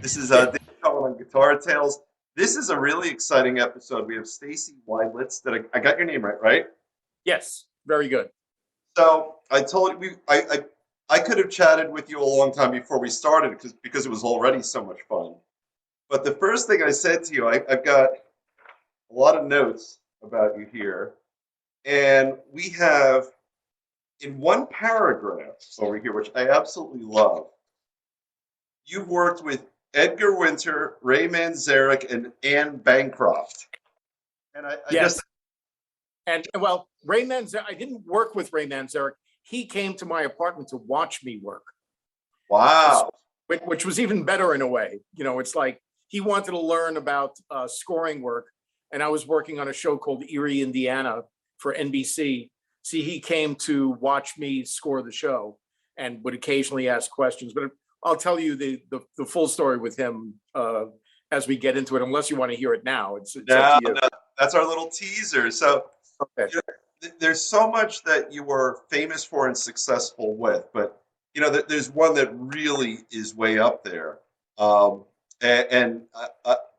This is Dave Cullen on Guitar Tales. This is a really exciting episode. We have Stacy Widelitz. I got your name right, right? Yes, very good. So I told you I could have chatted with you a long time before we started because it was already so much fun. But the first thing I said to you, I've got a lot of notes about you here, and we have in one paragraph over here, which I absolutely love. You've worked with Edgar Winter, Ray Manzarek, and Anne Bancroft. And I Yes. just And well, Ray Manzarek, I didn't work with Ray Manzarek. He came to my apartment to watch me work, wow. which was even better in a way. You know, it's like he wanted to learn about scoring work, and I was working on a show called Erie, Indiana for NBC. See, he came to watch me score the show and would occasionally ask questions. But I'll tell you the full story with him as we get into it, unless you want to hear it now. It's up to you. No, that's our little teaser. So Okay. there's so much that you were famous for and successful with, but there's one that really is way up there, and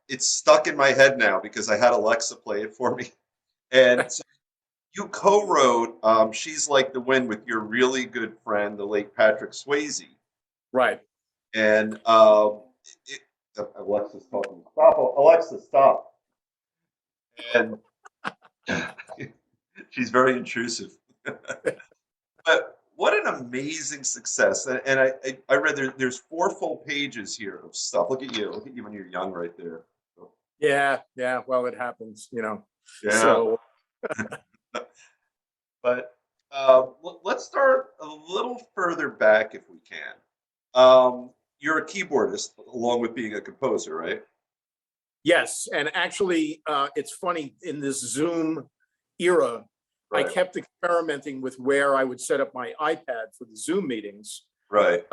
it's stuck in my head now because I had Alexa play it for me. And so you co-wrote "She's Like the Wind" with your really good friend, the late Patrick Swayze. Right. And Alexa's talking. Stop, Alexa, stop. And she's very intrusive. But what an amazing success. And I read there's 4 full pages here of stuff. Look at you. Look at you when you're young right there. So, Yeah. Well, it happens, yeah. So But let's start a little further back if we can. You're a keyboardist along with being a composer, right? yes, and actually, it's funny, in this Zoom era, I Right. kept experimenting with where I would set up my iPad for the Zoom meetings, Right.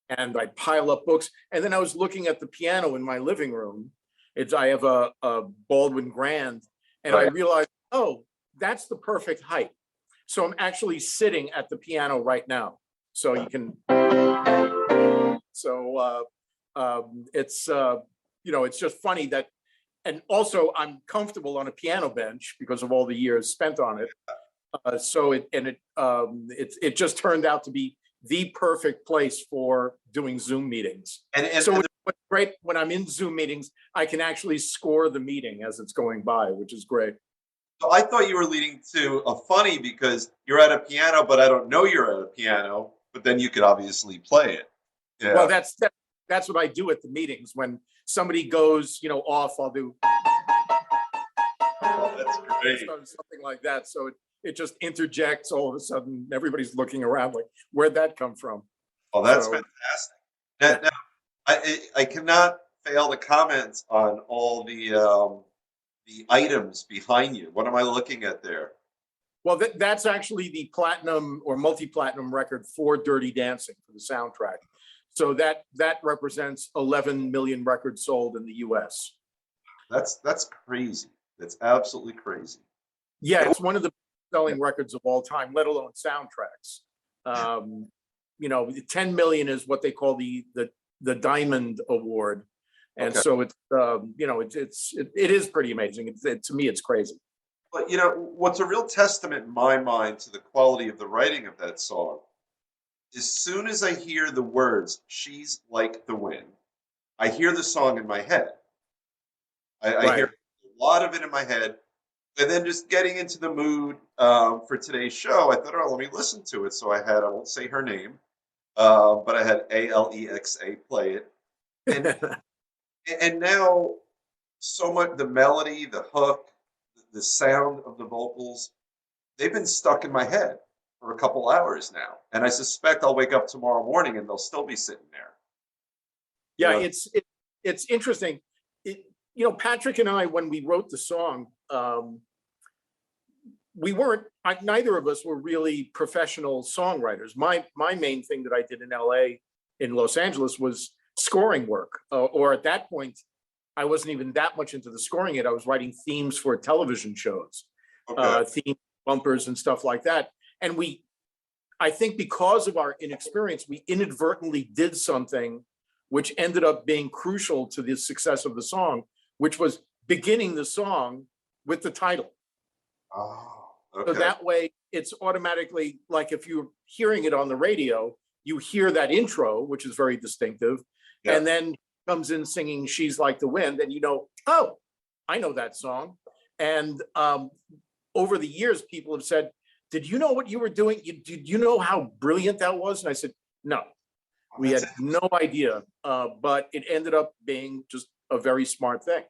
and I'd pile up books. And then I was looking at the piano in my living room. I have a Baldwin Grand, and I Right. realized, oh, that's the perfect height. So I'm actually sitting at the piano right now. So you can. So it's just funny that, and also I'm comfortable on a piano bench because of all the years spent on it. It just turned out to be the perfect place for doing Zoom meetings. So what's great, when I'm in Zoom meetings, I can actually score the meeting as it's going by, which is great. So I thought you were leading to a funny because you're at a piano, but I don't know you're at a piano, but then you could obviously play it. Yeah. Well, that's what I do at the meetings. When somebody goes, off, I'll do That's great. something like that. So it just interjects. All of a sudden, everybody's looking around like, where'd that come from? Oh, that's fantastic. Now, I cannot fail to comment on all the items behind you. What am I looking at there? Well, that's actually the platinum or multi-platinum record for Dirty Dancing for the soundtrack. So that represents 11 million records sold in the U.S. That's crazy. That's absolutely crazy. Yeah, it's one of the selling records of all time, let alone soundtracks. 10 million is what they call the Diamond Award, and Okay. so it is pretty amazing. To me, it's crazy. But what's a real testament in my mind to the quality of the writing of that song, as soon as I hear the words "She's Like the Wind," I hear the song in my head. I hear a lot of it in my head. And then just getting into the mood for today's show, I thought, oh, let me listen to it. So I won't say her name, but I had Alexa play it. And now so much, the melody, the hook, the sound of the vocals, they've been stuck in my head for a couple hours now. And I suspect I'll wake up tomorrow morning and they'll still be sitting there. Yeah, Yeah. it's interesting. Patrick and I, when we wrote the song, neither of us were really professional songwriters. My main thing that I did in LA, in Los Angeles, was scoring work. Or at that point, I wasn't even that much into the scoring yet. I was writing themes for television shows, theme bumpers and stuff like that. And I think because of our inexperience, we inadvertently did something which ended up being crucial to the success of the song, which was beginning the song with the title. Oh, So okay. that way it's automatically, like if you're hearing it on the radio, you hear that intro, which is very distinctive, Yeah. and then comes in singing She's Like the Wind, and you know, oh, I know that song. And over the years, people have said, did you know what you were doing? Did you know how brilliant that was? And I said, no, we That's had no idea, but it ended up being just a very smart thing.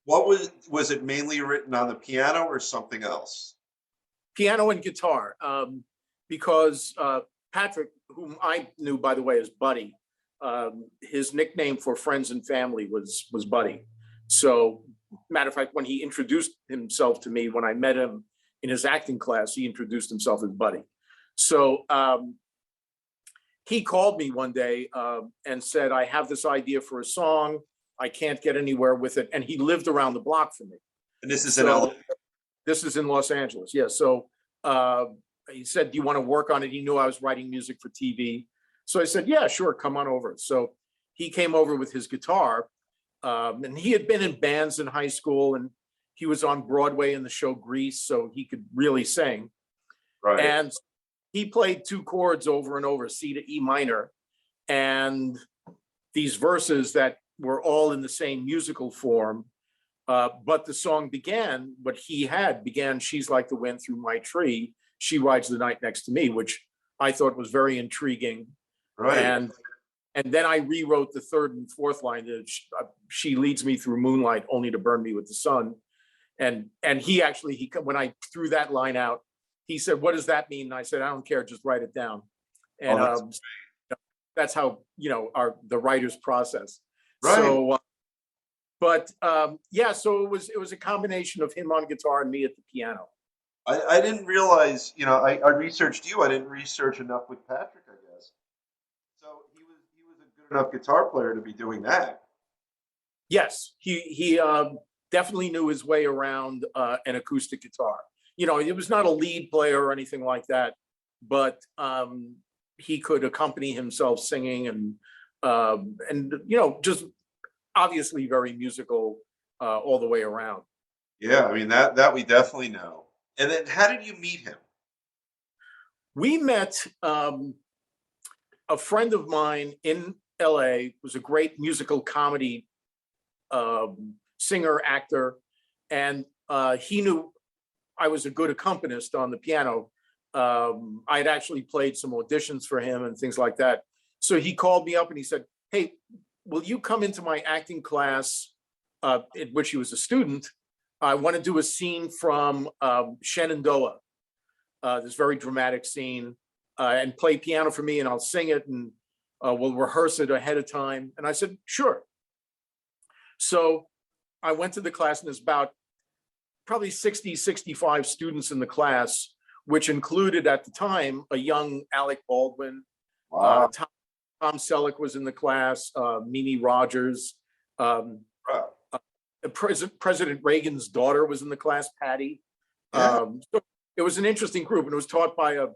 What was it mainly written on the piano or something else? Piano and guitar, because Patrick, whom I knew, by the way, as Buddy, his nickname for friends and family was Buddy. So, matter of fact, when he introduced himself to me, when I met him in his acting class, he introduced himself as Buddy. So he called me one day and said, I have this idea for a song. I can't get anywhere with it. And he lived around the block from me. And this is in LA. This is in Los Angeles. Yeah. So he said, do you want to work on it? He knew I was writing music for TV. So I said, yeah, sure. Come on over. So he came over with his guitar, and he had been in bands in high school, and he was on Broadway in the show Grease. So he could really sing. Right. And he played two chords over and over, C to E minor, and these verses that were all in the same musical form. But the song began, what he had began, She's Like the Wind Through My Tree, She Rides the Night Next to Me, which I thought was very intriguing. Right. And then I rewrote the third and fourth line, that she leads me through moonlight only to burn me with the sun. And he when I threw that line out, he said, what does that mean? And I said, I don't care, just write it down. And that's how, the writer's process. Right. So, yeah, so it was a combination of him on guitar and me at the piano. I didn't realize, I researched you. I didn't research enough with Patrick, I guess. So he was a good enough guitar player to be doing that. Yes, he definitely knew his way around an acoustic guitar. It was not a lead player or anything like that, but he could accompany himself singing and just obviously very musical all the way around. Yeah, I mean that we definitely know. And then how did you meet him? We met a friend of mine in LA, was a great musical comedy singer, actor, and he knew I was a good accompanist on the piano. I had actually played some auditions for him and things like that. So he called me up and he said, hey, will you come into my acting class, in which he was a student? I want to do a scene from Shenandoah, this very dramatic scene, and play piano for me, and I'll sing it, and we'll rehearse it ahead of time. And I said, sure. So I went to the class, and there's about probably 60, 65 students in the class, which included at the time a young Alec Baldwin. Wow. Tom Selleck was in the class, Mimi Rogers. President Reagan's daughter was in the class, Patty. Yeah. So it was an interesting group, and it was taught by a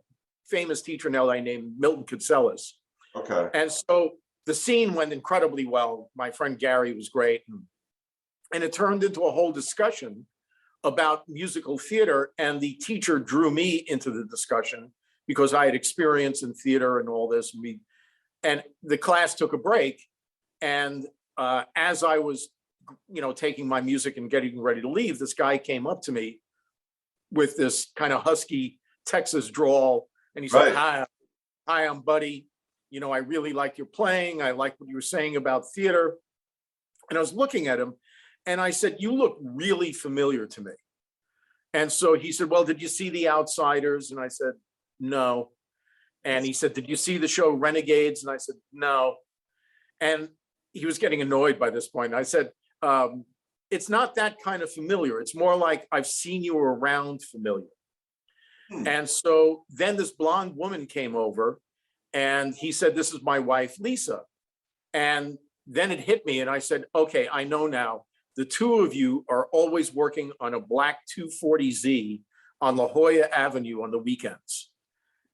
famous teacher in LA named Milton Katselas. Okay. And so the scene went incredibly well. My friend Gary was great. And it turned into a whole discussion about musical theater. And the teacher drew me into the discussion because I had experience in theater and all this. And the class took a break. And as I was, taking my music and getting ready to leave, this guy came up to me with this kind of husky Texas drawl. And he said, Right. Hi, I'm Buddy. I really like your playing. I like what you were saying about theater. And I was looking at him and I said, you look really familiar to me. And so he said, well, did you see The Outsiders? And I said, no. And he said, did you see the show Renegades? And I said, no. And he was getting annoyed by this point. And I said, it's not that kind of familiar. It's more like I've seen you around familiar. And so then this blonde woman came over and he said, this is my wife, Lisa. And then it hit me and I said, okay, I know now. The two of you are always working on a black 240Z on La Jolla Avenue on the weekends.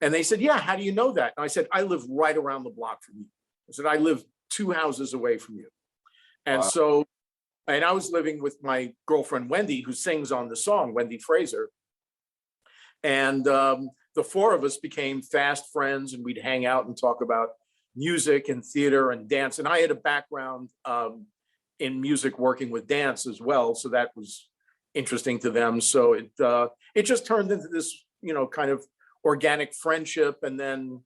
And they said, yeah, how do you know that? And I said, I live right around the block from you. I said, I live 2 houses away from you. And Wow. so, and I was living with my girlfriend, Wendy, who sings on the song, Wendy Fraser. And the 4 of us became fast friends, and we'd hang out and talk about music and theater and dance. And I had a background in music, working with dance as well, so that was interesting to them. So it just turned into this, kind of organic friendship, and then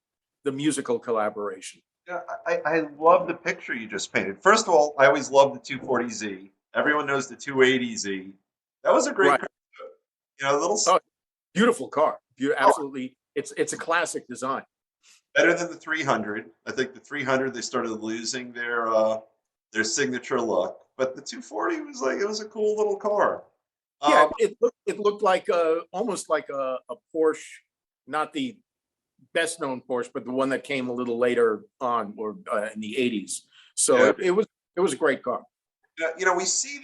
the musical collaboration. Yeah, I love the picture you just painted. First of all, I always loved the 240Z. Everyone knows the 280Z. That was a great Right. car. Little Oh, beautiful car. Absolutely. It's a classic design. better than the 300. I think the 300 they started losing their signature look, but the 240 was like it was a cool little car. Yeah, Um, it looked like almost like a Porsche, not the best known Porsche, but the one that came a little later on, or in the 80s. So yeah. it was a great car. We see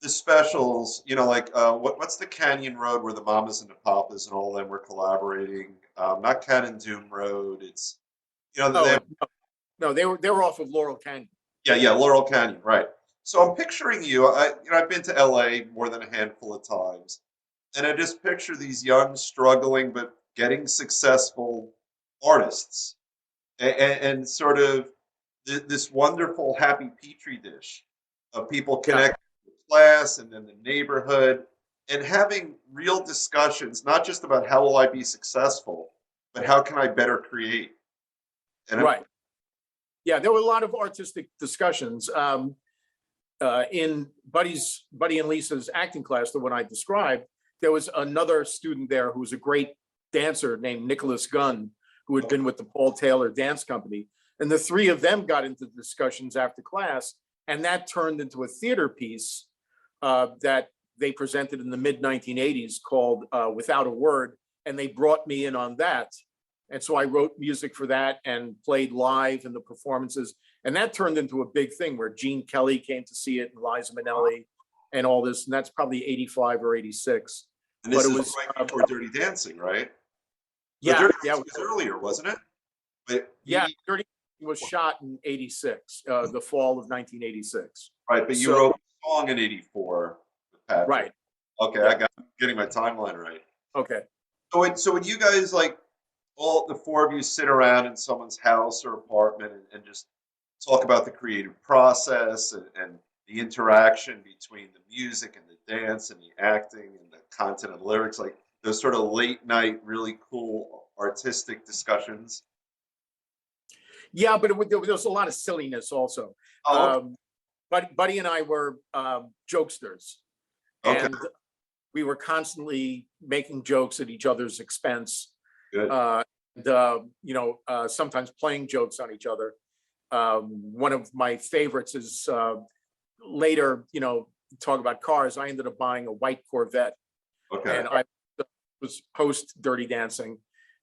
the specials. Like what's the Canyon Road where the Mamas and the Papas and all them were collaborating? Not Cannon Doom Road. It's they Oh, have, no, they were off of Laurel Canyon. yeah, Laurel Canyon, right? So I'm picturing you. I've been to L.A. more than a handful of times, and I just picture these young, struggling but getting successful artists, and sort of this wonderful happy petri dish of people Yeah, connecting with class and then the neighborhood, and having real discussions, not just about how will I be successful, but how can I better create. And right. Yeah, there were a lot of artistic discussions. In Buddy and Lisa's acting class, the one I described, there was another student there who was a great dancer named Nicholas Gunn, who had been with the Paul Taylor Dance Company. And the 3 of them got into discussions after class, and that turned into a theater piece that they presented in the mid 1980s called Without a Word. And they brought me in on that. And so I wrote music for that and played live in the performances. And that turned into a big thing where Gene Kelly came to see it, and Liza Minnelli and all this. And that's probably 85 or 86. and But this it is was, right before Dirty Dancing, right? The yeah, Dirty yeah, Dancing was earlier, wasn't it? But yeah. Dirty was shot in 86, the fall of 1986. right, but you So, wrote a song in '84 with Patrick. right. Okay, Yeah. I'm getting my timeline right. Okay. So when you guys like all the 4 of you sit around in someone's house or apartment and just talk about the creative process and the interaction between the music and the dance and the acting and the content and lyrics, like those sort of late night, really cool artistic discussions. Yeah, but there was a lot of silliness also. Oh, But Buddy and I were jokesters, okay, and we were constantly making jokes at each other's expense. good. Sometimes playing jokes on each other. One of my favorites is later, talk about cars. I ended up buying a white Corvette, Okay. and I was post Dirty Dancing.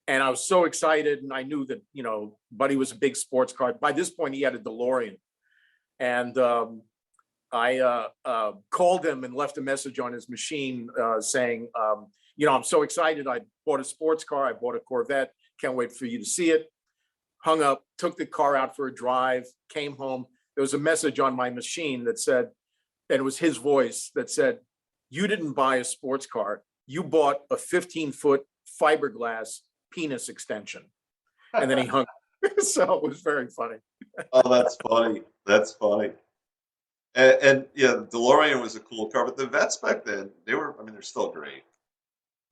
And I was so excited, and I knew that, Buddy was a big sports car. By this point, he had a DeLorean. And I called him and left a message on his machine saying, I'm so excited. I bought a sports car. I bought a Corvette. Can't wait for you to see it. Hung up, took the car out for a drive, came home. There was a message on my machine that said, and it was his voice that said, "You didn't buy a sports car. You bought a 15-foot fiberglass penis extension." And then he hung. So it was very funny. Oh, that's funny. That's funny. And yeah, the DeLorean was a cool car, but the Vets back then, they're still great.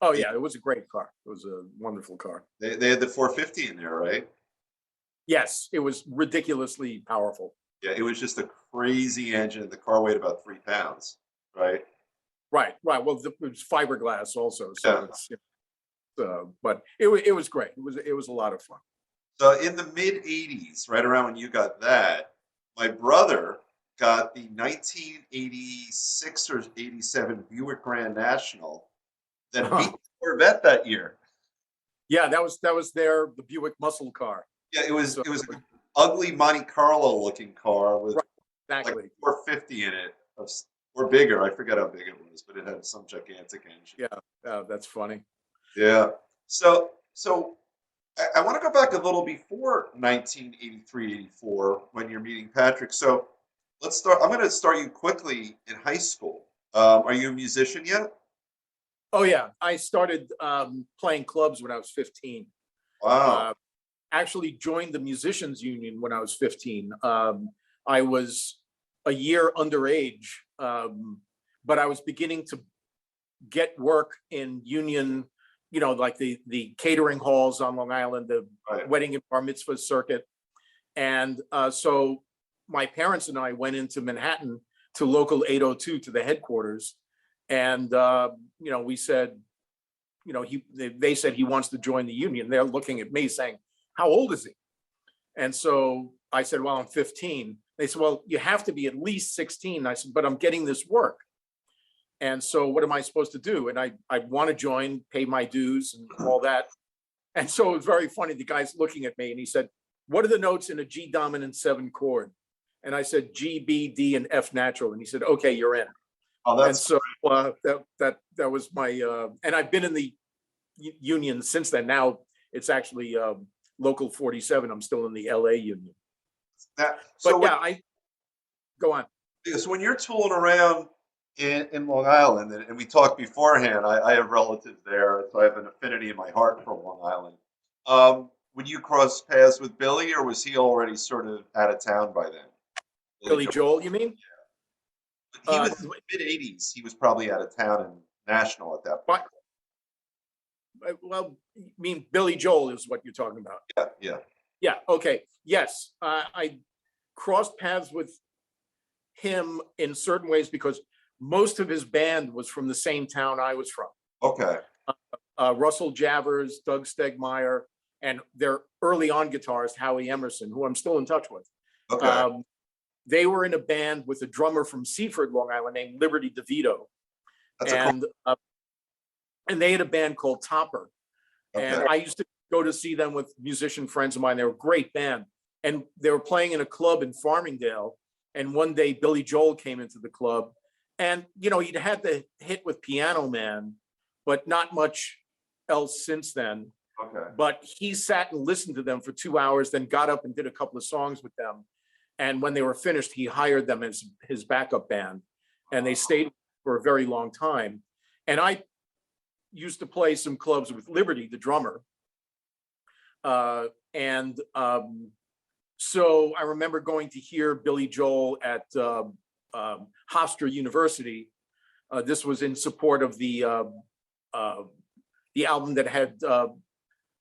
Oh yeah, it was a great car. It was a wonderful car. They had the 450 in there, right? Yes, it was ridiculously powerful. Yeah, it was just a crazy engine, and the car weighed about 3 pounds, right? Right. Well, it was fiberglass also, so Yeah. it's. But it was great. It was a lot of fun. So in the mid 80s, right around when you got that, my brother got the 1986 or 87 Buick Grand National that beat the Corvette that year. Yeah, that was the Buick muscle car. Yeah, it was So, an ugly Monte Carlo looking car with right, exactly. like 450 in it, or bigger. I forget how big it was, but it had some gigantic engine. Yeah, that's funny. Yeah. So I want to go back a little before 1983, 84, when you're meeting Patrick. So let's start. I'm going to start you quickly in high school. Are you a musician yet? Oh yeah, I started playing clubs when I was 15. Wow. Uh, Actually joined the musicians union when I was 15. I was a year underage, but I was beginning to get work in union, like the catering halls on Long Island, the Right. wedding and bar mitzvah circuit. And so my parents and I went into Manhattan to local 802 to the headquarters. And, we said, they said he wants to join the union. They're looking at me saying, how old is he? And so I said, well, I'm 15. They said, well, you have to be at least 16. I said, but I'm getting this work. And so what am I supposed to do? And I want to join, pay my dues and all that. And so it was very funny. The guy's looking at me and he said, what are the notes in a G dominant 7 chord? And I said, G, B, D, and F natural. And he said, okay, you're in. Oh, And that's so that was my, and I've been in the union since then. Now it's actually local 47. I'm still in the LA union. that. But yeah, I go on. So when you're tooling around in Long Island, and we talked beforehand, I have relatives there, so I have an affinity in my heart for Long Island. Would you cross paths with Billy, or was he already sort of out of town by then? Billy Joel, you mean? He was mid '80s. He was probably out of town in National at that point. Well, you mean Billy Joel is what you're talking about? Yeah, yeah. Yeah. Okay. Yes, I crossed paths with him in certain ways because most of his band was from the same town I was from. Okay. Russell Javers, Doug Stegmeyer, and their early on guitarist, Howie Emerson, who I'm still in touch with. Okay. They were in a band with a drummer from Seaford, Long Island, named Liberty DeVito. That's a cool. And they had a band called Topper. And Okay. I used to go to see them with musician friends of mine. They were a great band. And they were playing in a club in Farmingdale. And one day Billy Joel came into the club. And, he'd had the hit with Piano Man, but not much else since then. Okay. But he sat and listened to them for 2 hours, then got up and did a couple of songs with them. And when they were finished, he hired them as his backup band. And they stayed for a very long time. And I used to play some clubs with Liberty, the drummer. So I remember going to hear Billy Joel at Hofstra University. This was in support of the album that had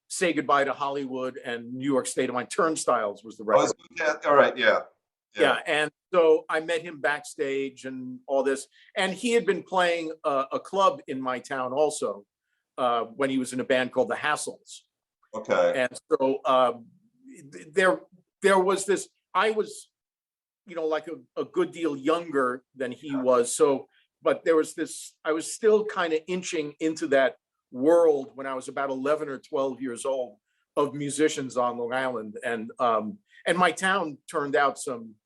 Say Goodbye to Hollywood and New York State of Mind. Turnstiles was the record. All right. Yeah. Yeah. And so I met him backstage and all this. And he had been playing a club in my town also when he was in a band called the Hassles. Okay. And so there was this, I was, like a good deal younger than he was. So, but there was this, I was still kind of inching into that world when I was about 11 or 12 years old of musicians on Long Island. And my town turned out some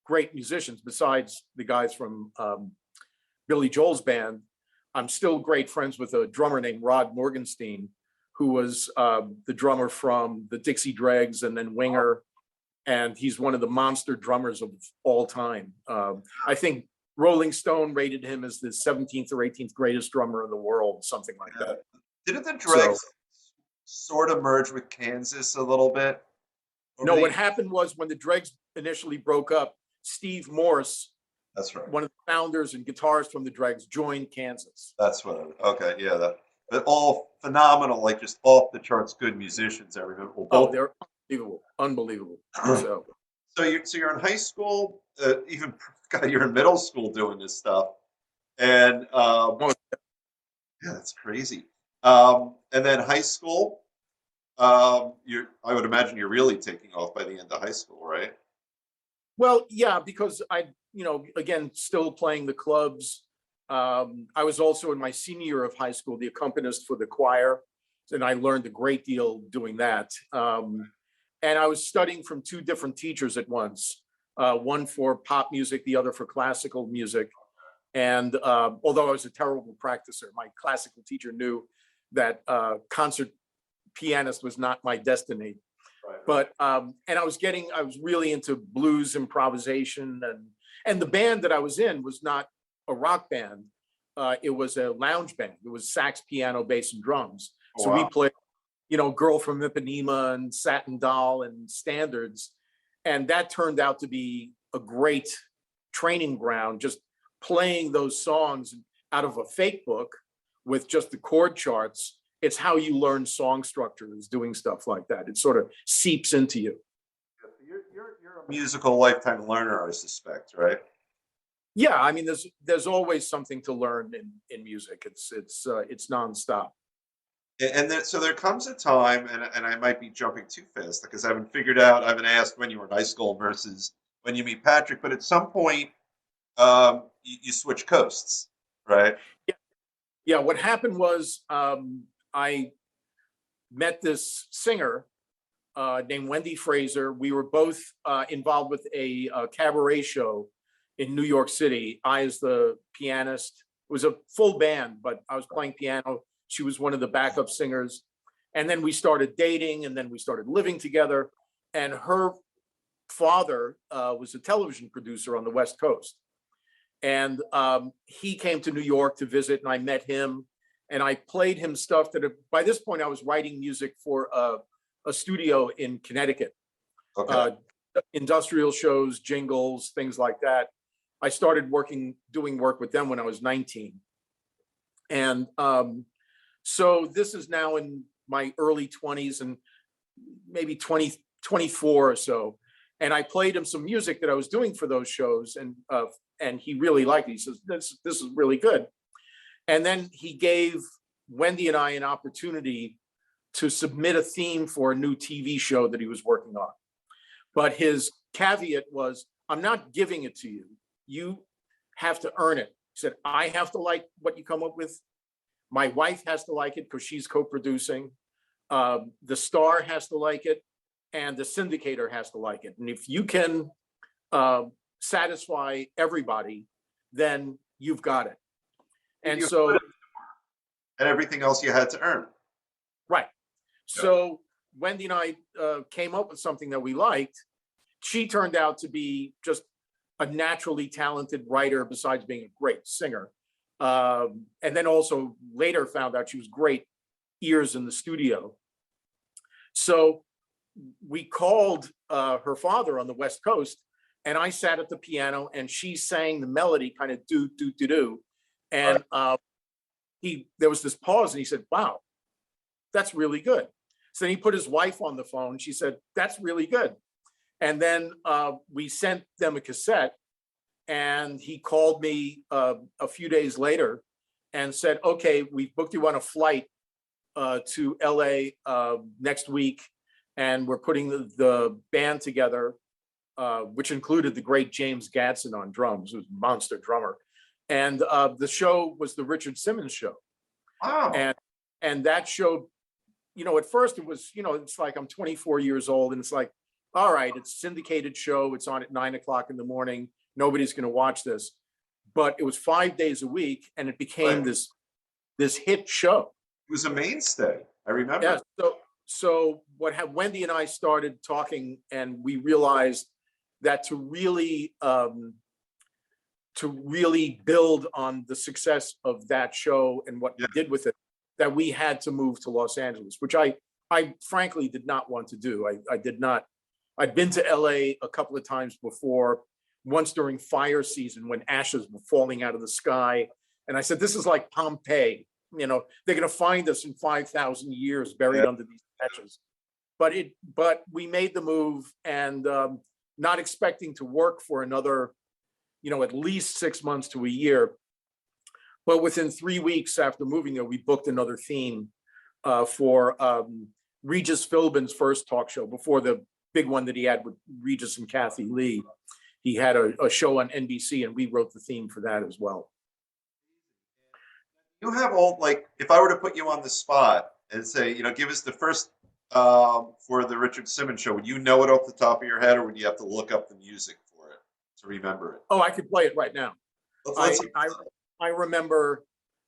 great musicians besides the guys from Billy Joel's band. I'm still great friends with a drummer named Rod Morgenstein, who was the drummer from the Dixie Dregs and then Winger. And he's one of the monster drummers of all time. I think Rolling Stone rated him as the 17th or 18th greatest drummer in the world, something like that. Didn't the Dregs sort of merge with Kansas a little bit? No, what happened was when the Dregs initially broke up, Steve Morse, that's right, one of the founders and guitarists from the Dregs, joined Kansas. That's what. Okay, yeah, but all phenomenal, like just off the charts, good musicians. I remember. Oh, they're unbelievable. So you're in high school, even God, you're in middle school doing this stuff, and yeah, that's crazy. And then high school, I would imagine you're really taking off by the end of high school, right? Well, yeah, because I, again, still playing the clubs. I was also in my senior year of high school, the accompanist for the choir, and I learned a great deal doing that. And I was studying from 2 different teachers at once, one for pop music, the other for classical music. And although I was a terrible practicer, my classical teacher knew that concert pianist was not my destiny. Right. But and I was really into blues improvisation, and the band that I was in was not a rock band. It was a lounge band. It was sax, piano, bass, and drums. Oh, So we wow. played, Girl from Ipanema and Satin Doll and standards. And that turned out to be a great training ground, just playing those songs out of a fake book with just the chord charts. It's how you learn song structures, doing stuff like that. It sort of seeps into you. You're a musical lifetime learner, I suspect, right? Yeah, I mean, there's always something to learn in music. It's nonstop. So there comes a time, and I might be jumping too fast because I haven't asked when you were in high school versus when you meet Patrick, but at some point, you switch coasts, right? Yeah, yeah. What happened was I met this singer named Wendy Fraser. We were both involved with a cabaret show in New York City. I as the pianist. It was a full band, but I was playing piano. She was one of the backup singers. And then we started dating, and then we started living together. And her father was a television producer on the West Coast. And he came to New York to visit, and I met him. And I played him stuff that, by this point, I was writing music for a studio in Connecticut. Okay. Industrial shows, jingles, things like that. I started doing work with them when I was 19. And so this is now in my early 20s and maybe 24 or so. And I played him some music that I was doing for those shows, and he really liked it. He says, this is really good. And then he gave Wendy and I an opportunity to submit a theme for a new TV show that he was working on. But his caveat was, I'm not giving it to you. You have to earn it. He said, I have to like what you come up with. My wife has to like it because she's co-producing. The star has to like it, and the syndicator has to like it. And if you can satisfy everybody, then you've got it. And so, and everything else you had to earn. right. So Wendy and I came up with something that we liked. She turned out to be just a naturally talented writer, besides being a great singer. And then also later found out she was great ears in the studio. So we called her father on the West Coast, and I sat at the piano, and she sang the melody, kind of do do do do, and there was this pause, and he said, "Wow, that's really good." So then he put his wife on the phone. She said, "That's really good." And then we sent them a cassette, and he called me a few days later and said, "Okay, we've booked you on a flight to LA next week, and we're putting the band together, which included the great James Gadson on drums, who's a monster drummer. And the show was the Richard Simmons show." Wow. And that show, at first it was, it's like I'm 24 years old, and it's like, all right, it's a syndicated show. It's on at 9 o'clock in the morning. Nobody's going to watch this. But it was 5 days a week, and it became this hit show. It was a mainstay. I remember. Yeah. So Wendy and I started talking, and we realized that to really build on the success of that show and what we did with it, that we had to move to Los Angeles, which I frankly did not want to do. I did not. I'd been to LA a couple of times before, once during fire season when ashes were falling out of the sky. And I said, this is like Pompeii. They're going to find us in 5,000 years buried under these ashes. But we made the move, and not expecting to work for another, at least 6 months to a year. But within 3 weeks after moving there, we booked another theme for Regis Philbin's first talk show, before the big one that he had with Regis and Kathy Lee. He had a show on NBC, and we wrote the theme for that as well. You have if I were to put you on the spot and say, give us the first for the Richard Simmons show, would you know it off the top of your head, or would you have to look up the music for it to remember it? Oh, I could play it right now. I remember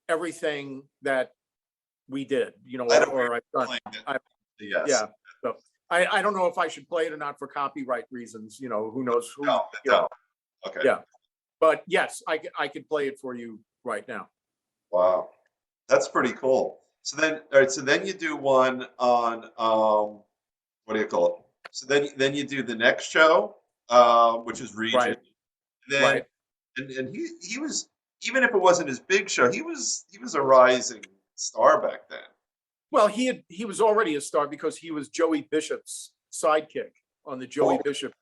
everything that we did, or I've done. Yes. Yeah. So I don't know if I should play it or not for copyright reasons. Who knows who, No, no. Okay. yeah. But yes, I could play it for you right now. Wow. That's pretty cool. So then, all right. So then you do one on what do you call it? So then you do the next show, which is Region. Right. And then Right. and he was, even if it wasn't his big show, he was a rising star back then. Well, he was already a star because he was Joey Bishop's sidekick on the Joey Oh, Bishop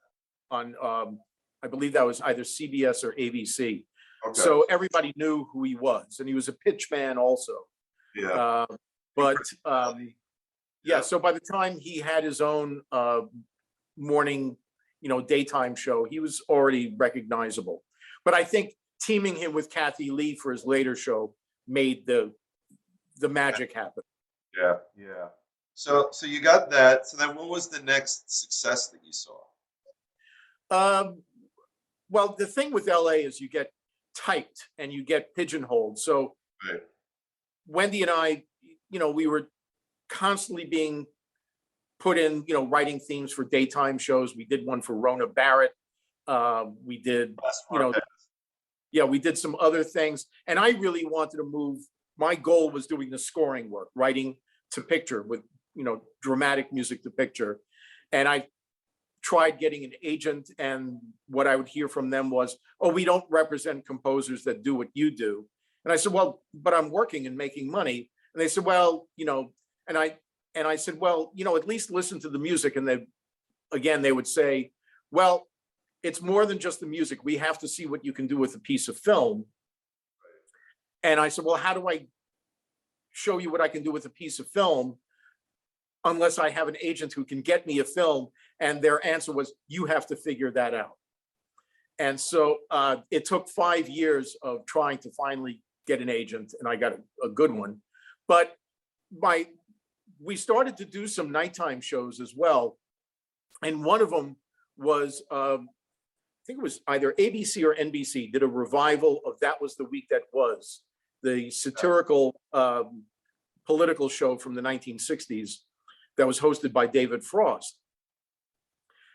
on I believe that was either CBS or ABC. okay. So everybody knew who he was, and he was a pitch man also. Yeah. Uh, but yeah, so by the time he had his own morning, daytime show, he was already recognizable. But I think teaming him with Kathy Lee for his later show made the magic happen. Yeah. Yeah. So you got that. So then what was the next success that you saw? Um, well, the thing with LA is you get typed and you get pigeonholed. So Right. Wendy and I, we were constantly being put in, writing themes for daytime shows. We did one for Rona Barrett. We did, Last you know, Marquez. yeah, we did some other things. And I really wanted to move. My goal was doing the scoring work, writing to picture with, dramatic music to picture. And I tried getting an agent, and what I would hear from them was, oh, we don't represent composers that do what you do. And I said, well, but I'm working and making money. And they said, well, and I said, well, at least listen to the music. And they would say, well, it's more than just the music. We have to see what you can do with a piece of film. And I said, well, how do I show you what I can do with a piece of film unless I have an agent who can get me a film? And their answer was, you have to figure that out. And so it took 5 years of trying to finally get an agent, and I got a good one. But we started to do some nighttime shows as well. And one of them was, I think it was either ABC or NBC, did a revival of That Was the Week That Was, the satirical political show from the 1960s that was hosted by David Frost.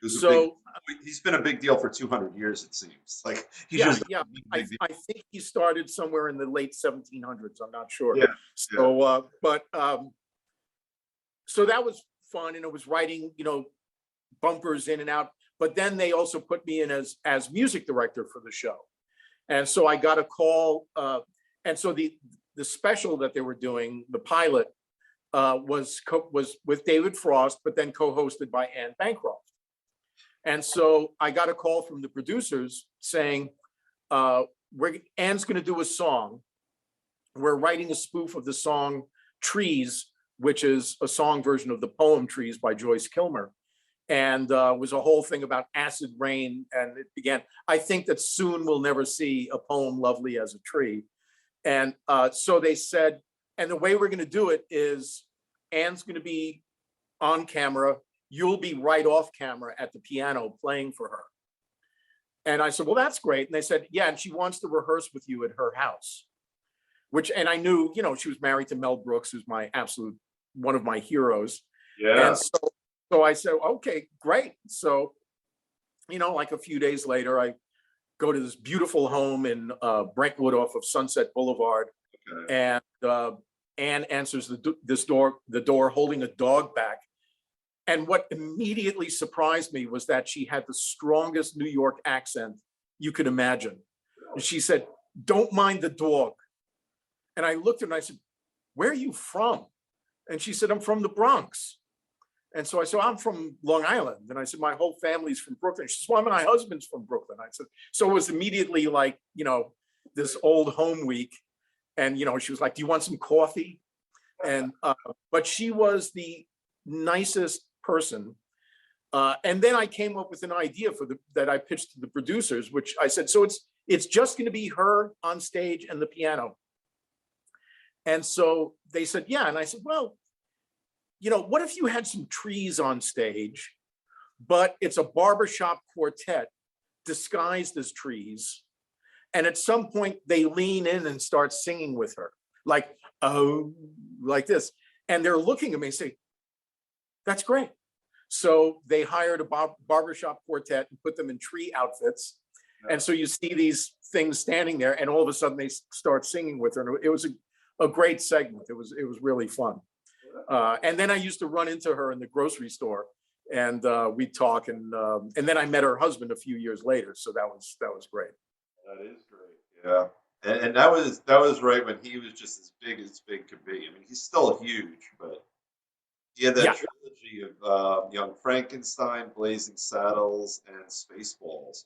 He's been a big deal for 200 years, it seems. Like he's Yeah, just yeah. I think he started somewhere in the late 1700s. I'm not sure. yeah. So, so that was fun, and it was writing, bumpers in and out. But then they also put me in as music director for the show, and so I got a call. And so the special that they were doing, the pilot, was with David Frost, but then co-hosted by Anne Bancroft. And so I got a call from the producers saying, Anne's going to do a song. We're writing a spoof of the song Trees, which is a song version of the poem Trees by Joyce Kilmer. And was a whole thing about acid rain. And it began, I think that soon we'll never see a poem lovely as a tree. And so they said, and the way we're going to do it is Anne's going to be on camera. You'll be right off camera at the piano playing for her. And I said, well, that's great. And they said, yeah, and she wants to rehearse with you at her house, and I knew, she was married to Mel Brooks, who's my absolute, one of my heroes. Yeah. And so I said, okay, great. So, like a few days later, I go to this beautiful home in Brentwood off of Sunset Boulevard. Okay. And Anne answers the door holding a dog back. And what immediately surprised me was that she had the strongest New York accent you could imagine. And she said, don't mind the dog. And I looked at her and I said, where are you from? And she said, I'm from the Bronx. And so I said, I'm from Long Island. And I said, my whole family's from Brooklyn. She said, well, my husband's from Brooklyn. I said, so it was immediately like, this old home week. And, she was like, do you want some coffee? And, but she was the nicest person. And then I came up with an idea that I pitched to the producers, which I said, so it's just going to be her on stage and the piano. And so they said, yeah. And I said, well, what if you had some trees on stage, but it's a barbershop quartet disguised as trees. And at some point they lean in and start singing with her, like, oh, like this. And they're looking at me and say, That's great. So they hired a barbershop quartet and put them in tree outfits. And so you see these things standing there, and all of a sudden they start singing with her. And it was a great segment. It was really fun. And then I used to run into her in the grocery store, and we'd talk. And then I met her husband a few years later. So that was great. That is great. Yeah. And that was right when he was just as big could be. I mean, he's still huge, but he had that Yeah. trilogy of Young Frankenstein, Blazing Saddles, and Spaceballs.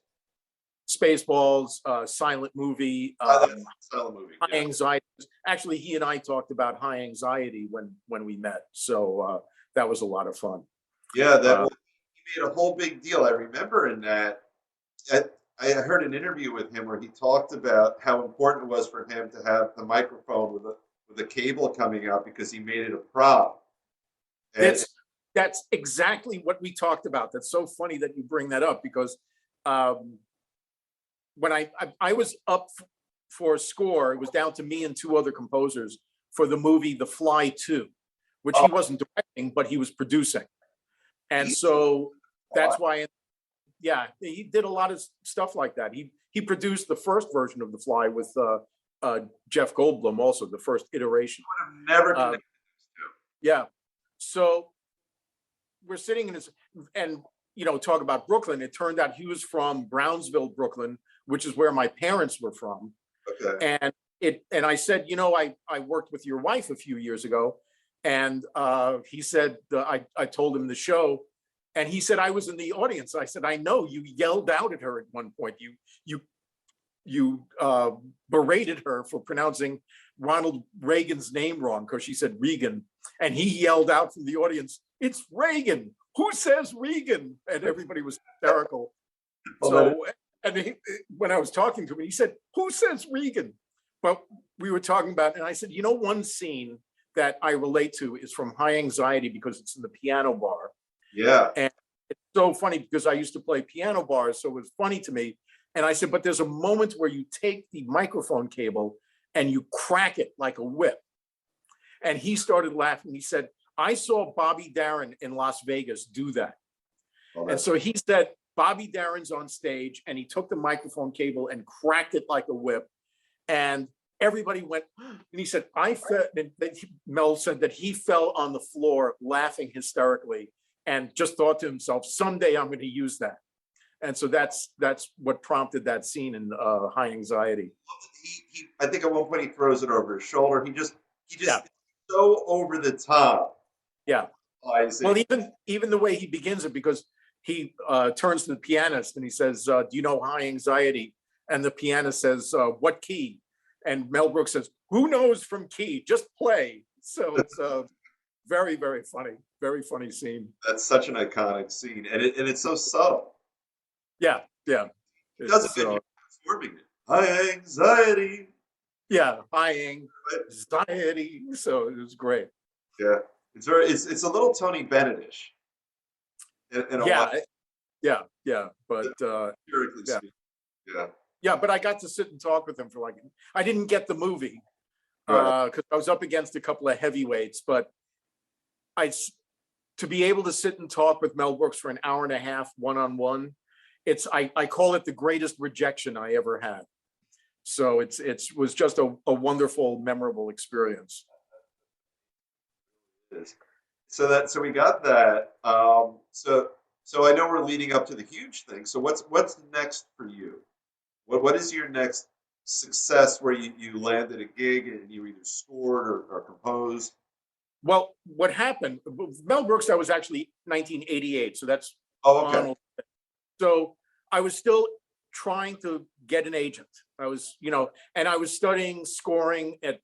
Spaceballs, silent movie, Silent movie. high Yeah. anxiety. Actually, he and I talked about high anxiety when we met. So that was a lot of fun. Yeah, he made a whole big deal. I remember in that. I heard an interview with him where he talked about how important it was for him to have the microphone with a cable coming out because he made it a prop. And That's exactly what we talked about. That's so funny that you bring that up, because when I was up for a score, it was down to me and two other composers for the movie The Fly 2, which he wasn't directing, but he was producing. And so that's why, yeah, he did a lot of stuff like that. He produced the first version of The Fly with Jeff Goldblum, also the first iteration. I've never connected those two. Yeah. So we're sitting in his, and talk about Brooklyn. It turned out he was from Brownsville, Brooklyn, which is where my parents were from. Okay. And I said, I worked with your wife a few years ago, and he said, I told him the show, and he said, I was in the audience. I said, I know, you yelled out at her at one point. You berated her for pronouncing Ronald Reagan's name wrong, because she said Regan, and he yelled out from the audience, "It's Reagan. Who says Regan?" And everybody was hysterical. So, and when I was talking to him, he said, "Who says Regan?" Well, we were talking about, and I said, one scene that I relate to is from High Anxiety, because it's in the piano bar. Yeah. And it's so funny because I used to play piano bars, so it was funny to me. And I said, but there's a moment where you take the microphone cable and you crack it like a whip. And he started laughing. He said, I saw Bobby Darin in Las Vegas do that. And so he said, Bobby Darin's on stage, and he took the microphone cable and cracked it like a whip. And everybody went, and he said, Mel said that he fell on the floor laughing hysterically and just thought to himself, someday I'm going to use that. And so that's what prompted that scene in High Anxiety. I think at one point he throws it over his shoulder. He just so over the top. Yeah. Well, even the way he begins it, because he turns to the pianist and he says, do you know High Anxiety? And the pianist says, what key? And Mel Brooks says, who knows from key? Just play. So it's very, very funny scene. That's such an iconic scene, and it's so subtle. Yeah. It does a good job performing it. High Anxiety. Yeah, High Anxiety. So it was great. Yeah, it's a little Tony Bennett-ish. Yeah. But yeah, but I got to sit and talk with him for I didn't get the movie because I was up against a couple of heavyweights, but to be able to sit and talk with Mel Brooks for an hour and a half, one-on-one, I call it the greatest rejection I ever had. So it was just a wonderful, memorable experience. So we got that. So I know we're leading up to the huge thing. So what's next for you? What is your next success where you landed a gig and you either scored or composed? Well, what happened, Mel Brooks, that was actually 1988. So that's okay. So I was still trying to get an agent. I was, and I was studying scoring at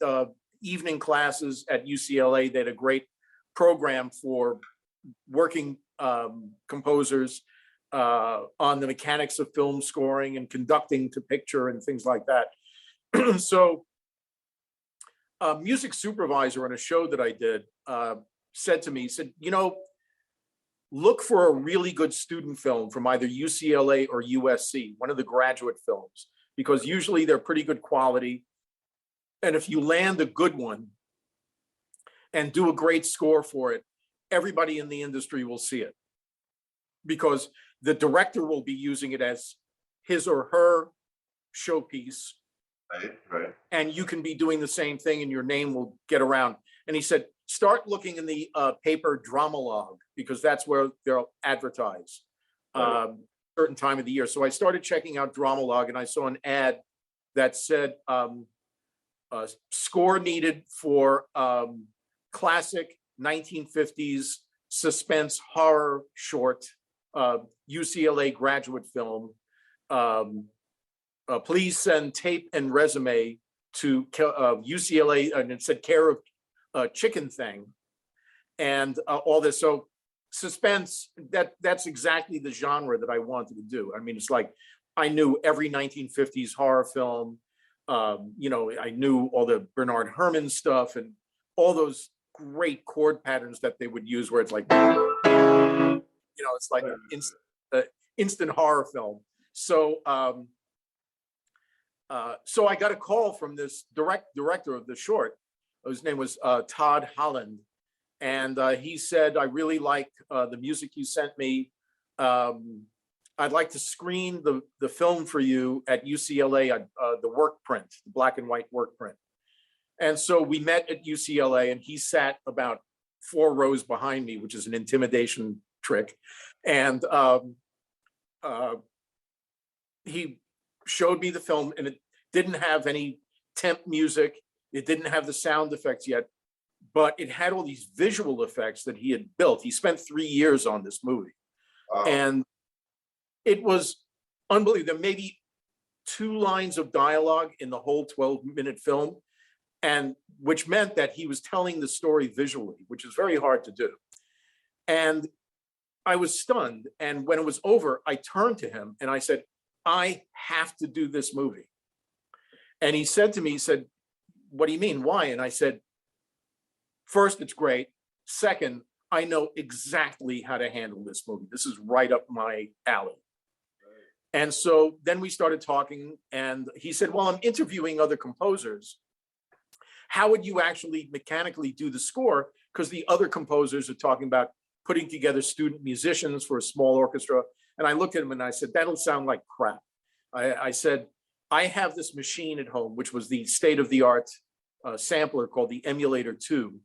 evening classes at UCLA. They had a great program for working composers on the mechanics of film scoring and conducting to picture and things like that. So a music supervisor on a show that I did said to me, look for a really good student film from either UCLA or USC, one of the graduate films, because usually they're pretty good quality. And if you land a good one and do a great score for it, everybody in the industry will see it, because the director will be using it as his or her showpiece, Right. and you can be doing the same thing and your name will get around. And he said, start looking in the paper Dramalog, because that's where they'll advertise certain time of the year. So I started checking out Dramalog, and I saw an ad that said score needed for classic 1950s suspense horror short, UCLA graduate film. Please send tape and resume to UCLA, and it said care of Chicken Thing, and all this. So suspense, that's exactly the genre that I wanted to do. I mean, it's like I knew every 1950s horror film. I knew all the Bernard Herrmann stuff and all those great chord patterns that they would use, where it's like, it's like instant horror film. So I got a call from this director of the short. His name was Todd Holland. And he said, I really like the music you sent me. I'd like to screen the film for you at UCLA, the work print, the black and white work print. And so we met at UCLA, and he sat about 4 rows behind me, which is an intimidation trick. And he showed me the film, and it didn't have any temp music. It didn't have the sound effects yet, but it had all these visual effects that he had built. He spent 3 years on this movie. And it was unbelievable. There may be 2 lines of dialogue in the whole 12-minute film, and which meant that he was telling the story visually, which is very hard to do. And I was stunned. And when it was over, I turned to him and I said, I have to do this movie. And he said to me, he said, what do you mean? Why? And I said, first, it's great. Second, I know exactly how to handle this movie. This is right up my alley. And so then we started talking, and he said, well, I'm interviewing other composers. How would you actually mechanically do the score? Because the other composers are talking about putting together student musicians for a small orchestra. And I looked at him and I said, that'll sound like crap. I said, I have this machine at home, which was the state-of-the-art sampler called the Emulator 2.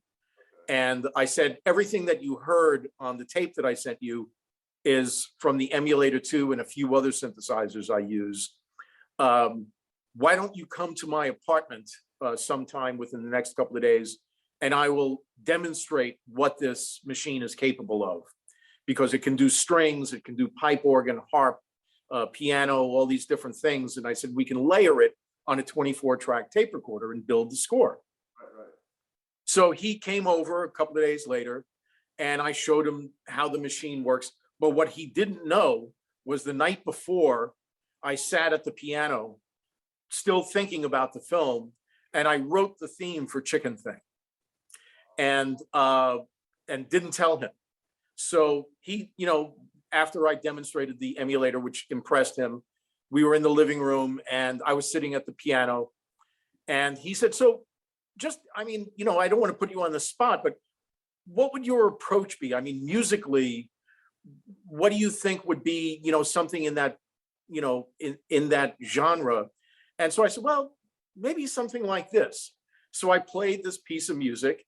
And I said, everything that you heard on the tape that I sent you is from the Emulator 2 and a few other synthesizers I use. Why don't you come to my apartment sometime within the next couple of days, and I will demonstrate what this machine is capable of, because it can do strings, it can do pipe organ, harp, piano, all these different things. And I said, we can layer it on a 24-track tape recorder and build the score. Right. So he came over a couple of days later, and I showed him how the machine works. But what he didn't know was the night before, I sat at the piano, still thinking about the film, and I wrote the theme for Chicken Thing, and didn't tell him. So he, after I demonstrated the emulator, which impressed him, we were in the living room, and I was sitting at the piano, and he said, so just, I don't want to put you on the spot, but what would your approach be? I mean, musically, what do you think would be, something in that, in that genre? And so I said, well, maybe something like this. So I played this piece of music,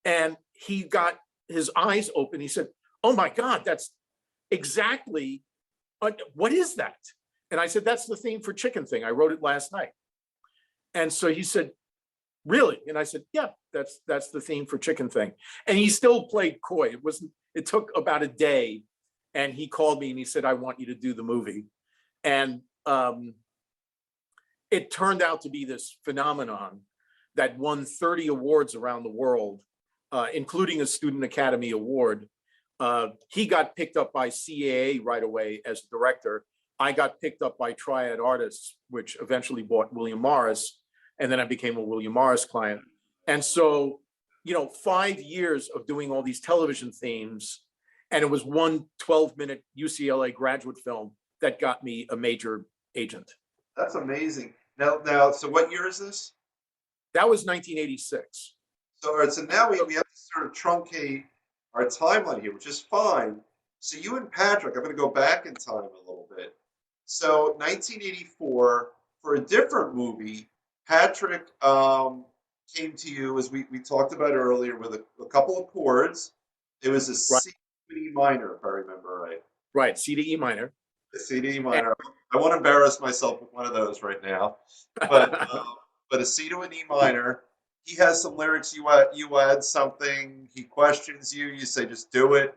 and he got his eyes open. He said, oh my God, that's exactly, what is that? And I said, that's the theme for Chicken Thing. I wrote it last night. And so he said, really? And I said, yeah, that's the theme for Chicken Thing. And he still played coy. It took about a day, and he called me and he said, I want you to do the movie. And it turned out to be this phenomenon that won 30 awards around the world, including a Student Academy Award. He got picked up by CAA right away as director. I got picked up by Triad Artists, which eventually bought William Morris, and then I became a William Morris client. And so, 5 years of doing all these television themes, and it was one 12-minute UCLA graduate film that got me a major agent. That's amazing. Now, so what year is this? That was 1986. So, all right, so now we have to sort of truncate our timeline here, which is fine. So you and Patrick, I'm going to go back in time a little bit. So 1984, for a different movie, Patrick came to you, as we talked about earlier, with a couple of chords. It was a Right, C and E minor, if I remember right. right. C to E minor. A C to E And, minor. I won't embarrass myself with one of those right now, but but a C to an E minor. He has some lyrics. You add something. He questions you. You say just do it,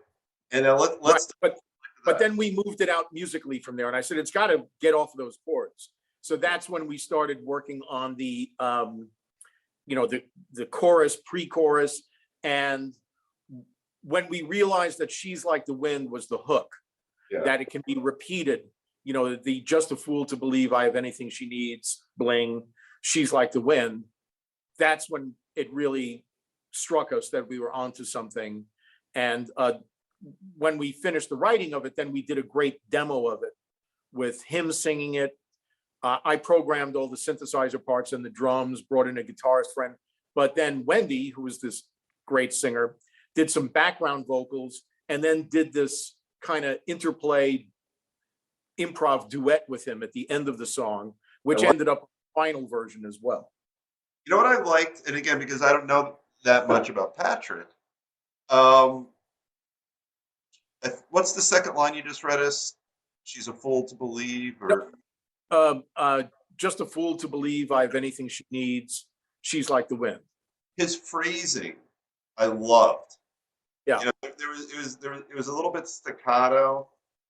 and then right, let's do but that. then we moved it out musically from there, and I said it's got to get off of those chords. So that's when we started working on the the chorus, pre-chorus, and when we realized that "She's Like the Wind" was the hook, Yeah. that it can be repeated. The "Just a Fool to Believe I Have Anything She Needs," bling, "She's Like the Wind." That's when it really struck us that we were onto something. And when we finished the writing of it, then we did a great demo of it with him singing it. I programmed all the synthesizer parts and the drums, brought in a guitarist friend. But then Wendy, who was this great singer, did some background vocals and then did this kind of interplay improv duet with him at the end of the song, which ended up final version as well. You know what I liked, and again, because I don't know that much about Patrick. Um, what's the second line you just read us? She's a fool to believe, or Uh, uh, Just a fool to believe I have anything she needs. She's like the wind. his phrasing. I loved. Yeah. You know, it was a little bit staccato,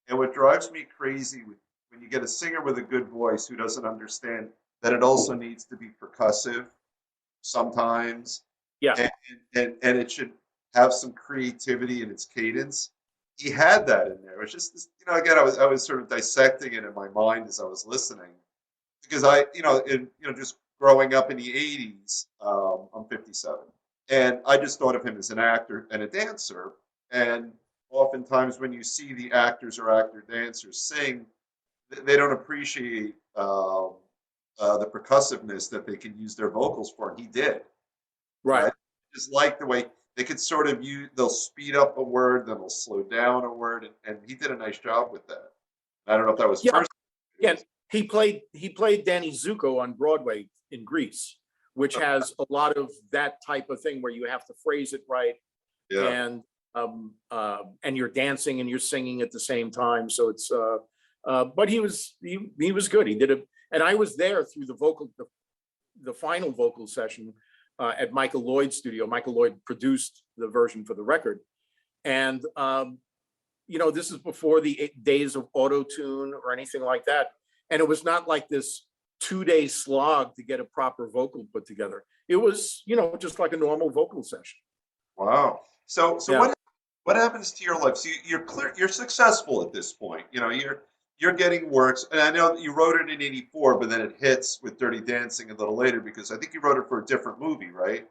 and what drives me crazy when you get a singer with a good voice who doesn't understand that it also needs to be percussive sometimes, Yeah. and it should have some creativity in its cadence. He had that in there. It was just again, I was sort of dissecting it in my mind as I was listening because just growing up in the '80s, I'm 57. And I just thought of him as an actor and a dancer. And oftentimes, when you see the actors or actor dancers sing, they don't appreciate the percussiveness that they can use their vocals for. And he did. Right. I just like the way they could sort of they'll speed up a word, then they'll slow down a word. And he did a nice job with that. I don't know if that was Yeah. first. Yeah. He played Danny Zuko on Broadway in Greece, which has a lot of that type of thing where you have to phrase it right, Yeah. and you're dancing and you're singing at the same time. So it's but he was good. He did it, and I was there through the final vocal session at Michael Lloyd's studio. Michael Lloyd produced the version for the record, and this is before the days of auto tune or anything like that, and it was not like this 2-day slog to get a proper vocal put together. It was, just like a normal vocal session. Wow. So Yeah. what happens to your life? So you're successful at this point. You're getting works, and I know that you wrote it in '84, but then it hits with Dirty Dancing a little later because I think you wrote it for a different movie, right?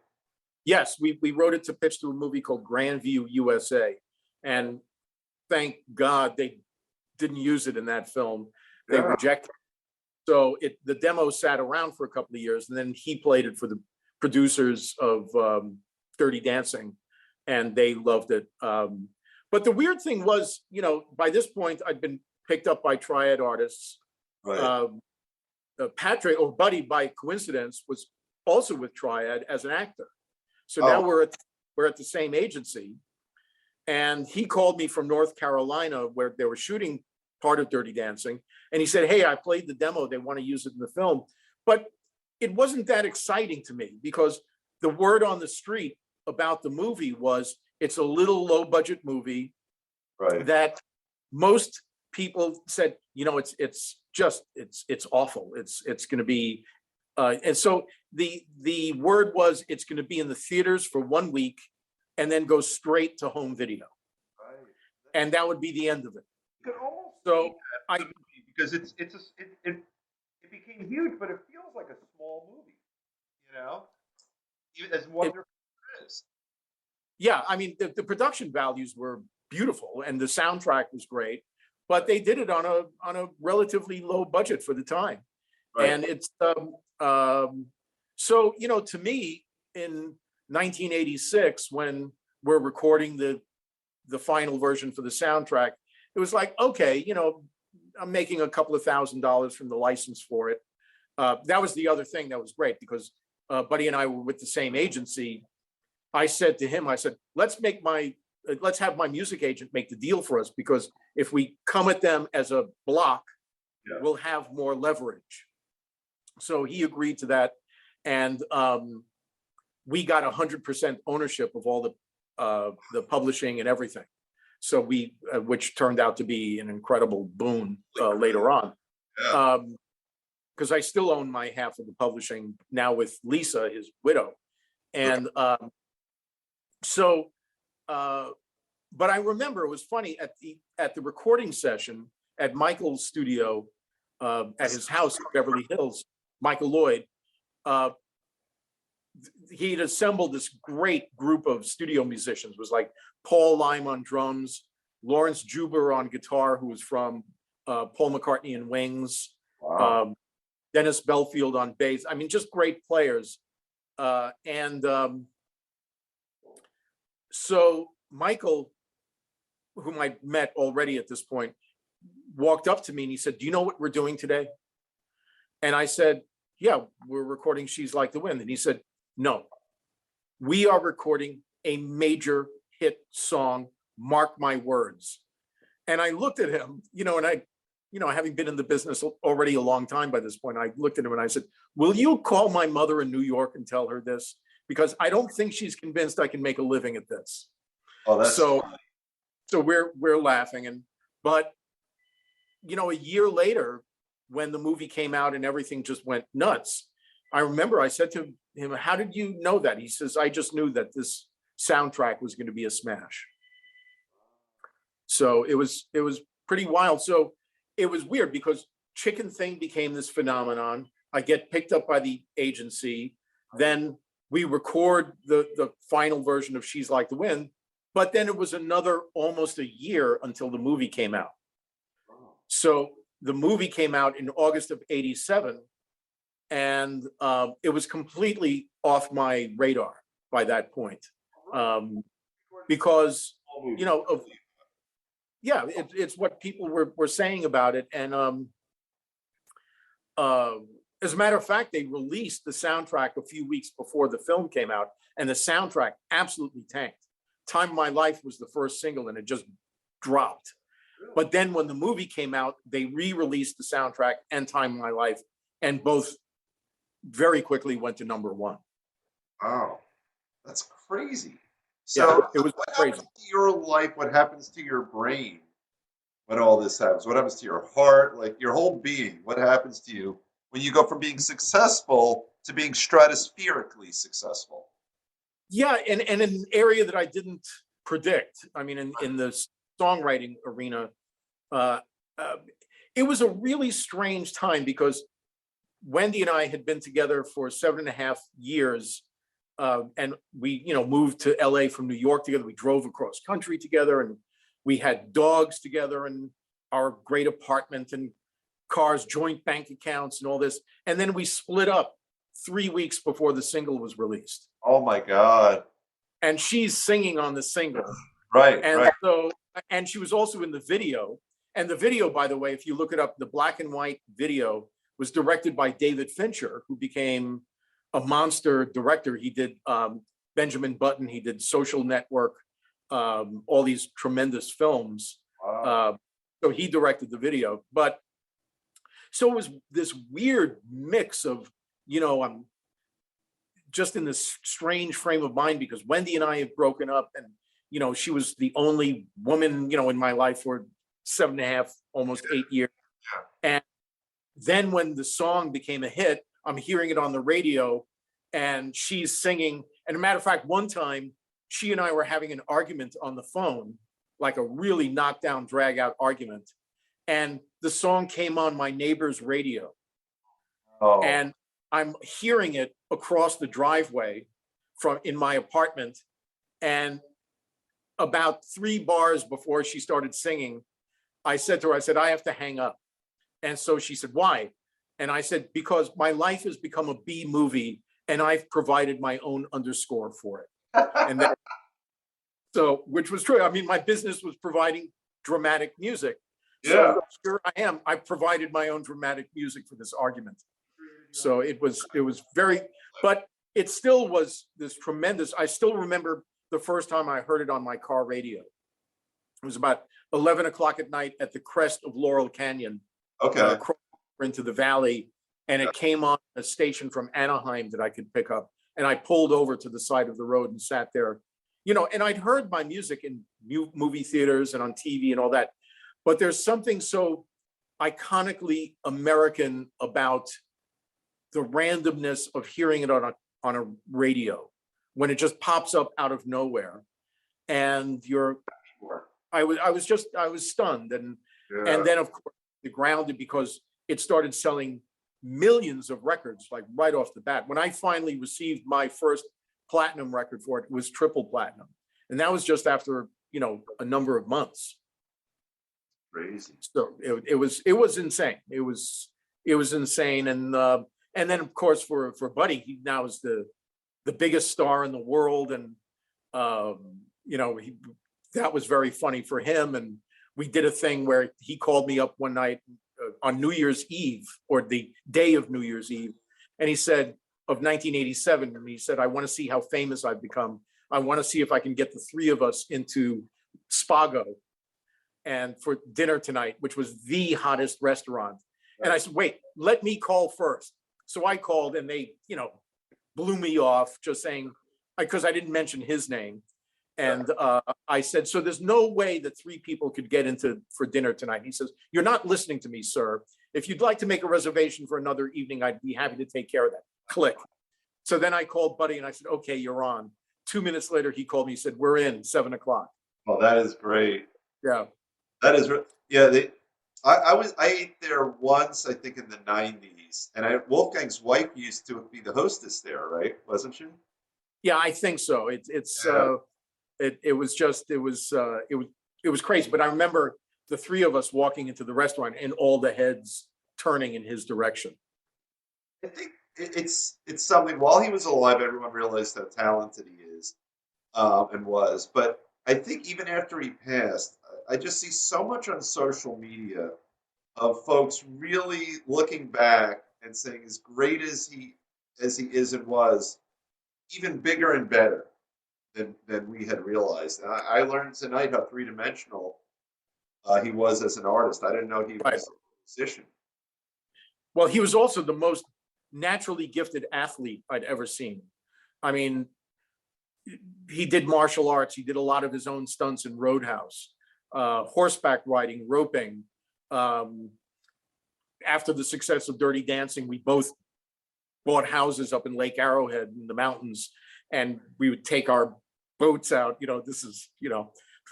Yes, we wrote it to pitch to a movie called Grandview USA, and thank God they didn't use it in that film. They Yeah. rejected. So the demo sat around for a couple of years, and then he played it for the producers of Dirty Dancing, and they loved it. But the weird thing was, by this point, I'd been picked up by Triad artists. Right. Patrick, or Buddy, by coincidence, was also with Triad as an actor. So now Oh. we're at the same agency, and he called me from North Carolina where they were shooting part of Dirty Dancing, and he said, "Hey, I played the demo. They want to use it in the film," but it wasn't that exciting to me because the word on the street about the movie was it's a little low budget movie Right. that most people said, it's awful. It's going to be, and so the word was it's going to be in the theaters for 1 week and then go straight to home video, Right. and that would be the end of it. You could almost So see that because it became huge, but it feels like a small movie, even as wonderful as it is. Yeah, I mean, the production values were beautiful and the soundtrack was great, but they did it on a relatively low budget for the time. Right. And it's so to me in 1986, when we're recording the the final version for the soundtrack, it was like, okay, I'm making a couple of $1,000s from the license for it. That was the other thing that was great because Buddy and I were with the same agency. I said to him, I said, let's have my music agent make the deal for us, because if we come at them as a block, we'll have more leverage. So he agreed to that. And we got 100% ownership of all the publishing and everything. So which turned out to be an incredible boon later on. Because I still own my half of the publishing now with Lisa, his widow. And but I remember it was funny at the recording session at Michael's studio at his house in Beverly Hills, Michael Lloyd. He'd assembled this great group of studio musicians. It was like Paul Lime on drums, Lawrence Juber on guitar, who was from Paul McCartney and Wings, Dennis Belfield on bass. I mean, just great players. So Michael, whom I met already at this point, walked up to me and he said, "Do you know what we're doing today?" And I said, "Yeah, we're recording She's Like the Wind." And he said, "No, we are recording a major hit song, mark my words." And I looked at him, having been in the business already a long time by this point, I looked at him and I said, "Will you call my mother in New York and tell her this? Because I don't think she's convinced I can make a living at this." Oh, that's so funny. so we're laughing. But a year later, when the movie came out and everything just went nuts, I remember I said to him, "How did you know that?" He says, "I just knew that this soundtrack was going to be a smash." So it was pretty wild. So it was weird because Chicken Thing became this phenomenon. I get picked up by the agency. Then we record the final version of She's Like the Wind. But then it was another almost a year until the movie came out. So the movie came out in August of '87. And it was completely off my radar by that point. Because, it's what people were saying about it. And as a matter of fact, they released the soundtrack a few weeks before the film came out, and the soundtrack absolutely tanked. Time of My Life was the first single, and it just dropped. But then when the movie came out, they re-released the soundtrack and Time of My Life, and both very quickly went to number one. Wow, that's crazy. So it was what crazy. happens to your life? What happens to your brain when all this happens? What happens to your heart? Like your whole being? What happens to you when you go from being successful to being stratospherically successful? Yeah, and in an area that I didn't predict. I mean, in the songwriting arena, it was a really strange time because Wendy and I had been together for 7.5 years, and we, moved to LA from New York together. We drove across country together, and we had dogs together, and our great apartment and cars, joint bank accounts, and all this. And then we split up 3 weeks before the single was released. Oh my God! And she's singing on the single, right? And right. so, and she was also in the video. And the video, by the way, if you look it up, the black and white video was directed by David Fincher, who became a monster director. He did Benjamin Button, he did Social Network, all these tremendous films. Wow. So he directed the video. But so it was this weird mix of, I'm just in this strange frame of mind because Wendy and I have broken up, and, she was the only woman, in my life for 7.5, almost 8 years. And then when the song became a hit, I'm hearing it on the radio and she's singing. And a matter of fact, one time she and I were having an argument on the phone, like a really knockdown, drag out argument. And the song came on my neighbor's radio. Oh. And I'm hearing it across the driveway in my apartment. And about 3 bars before she started singing, I said to her, "I have to hang up." And so she said, "Why?" And I said, "Because my life has become a B movie and I've provided my own underscore for it." And So, which was true. I mean, my business was providing dramatic music. Yeah. So here I am. I provided my own dramatic music for this argument. So it was very, but it still was this tremendous. I still remember the first time I heard it on my car radio. It was about 11 o'clock at night at the crest of Laurel Canyon, Okay. into the valley, and it came on a station from Anaheim that I could pick up. And I pulled over to the side of the road and sat there, and I'd heard my music in movie theaters and on TV and all that. But there's something so iconically American about the randomness of hearing it on a radio when it just pops up out of nowhere. And I was stunned. And then of course it grounded because it started selling millions of records, like right off the bat. When I finally received my first platinum record for it, it was triple platinum. And that was just after, a number of months. Crazy. So it was insane. It was insane. And then of course for Buddy, he now is the biggest star in the world. And, that was very funny for him. And we did a thing where he called me up one night on New Year's Eve, or the day of New Year's Eve. And he said, of 1987, and he said, I want to see how famous I've become. I want to see if I can get the three of us into Spago and for dinner tonight, which was the hottest restaurant. And I said, wait, let me call first. So I called and they, blew me off just saying, because I didn't mention his name. And I said, so there's no way that three people could get into for dinner tonight. He says, you're not listening to me, sir. If you'd like to make a reservation for another evening, I'd be happy to take care of that. Click. So then I called Buddy and I said, okay, you're on. 2 minutes later, he called me, he said, we're in 7 o'clock. Oh, that is great. Yeah. That is, yeah. I ate there once, I think in the 90s, and Wolfgang's wife used to be the hostess there, right? Wasn't she? Yeah, I think so. It was crazy. But I remember the three of us walking into the restaurant and all the heads turning in his direction. I think it's something. While he was alive, everyone realized how talented he is and was. But I think even after he passed, I just see so much on social media of folks really looking back and saying, as great as he is and was, even bigger and better than we had realized. And I learned tonight how three-dimensional he was as an artist. I didn't know he was a musician. Well, he was also the most naturally gifted athlete I'd ever seen. I mean, he did martial arts. He did a lot of his own stunts in Roadhouse, horseback riding, roping. After the success of Dirty Dancing, we both bought houses up in Lake Arrowhead in the mountains, and we would take our boats out. This is,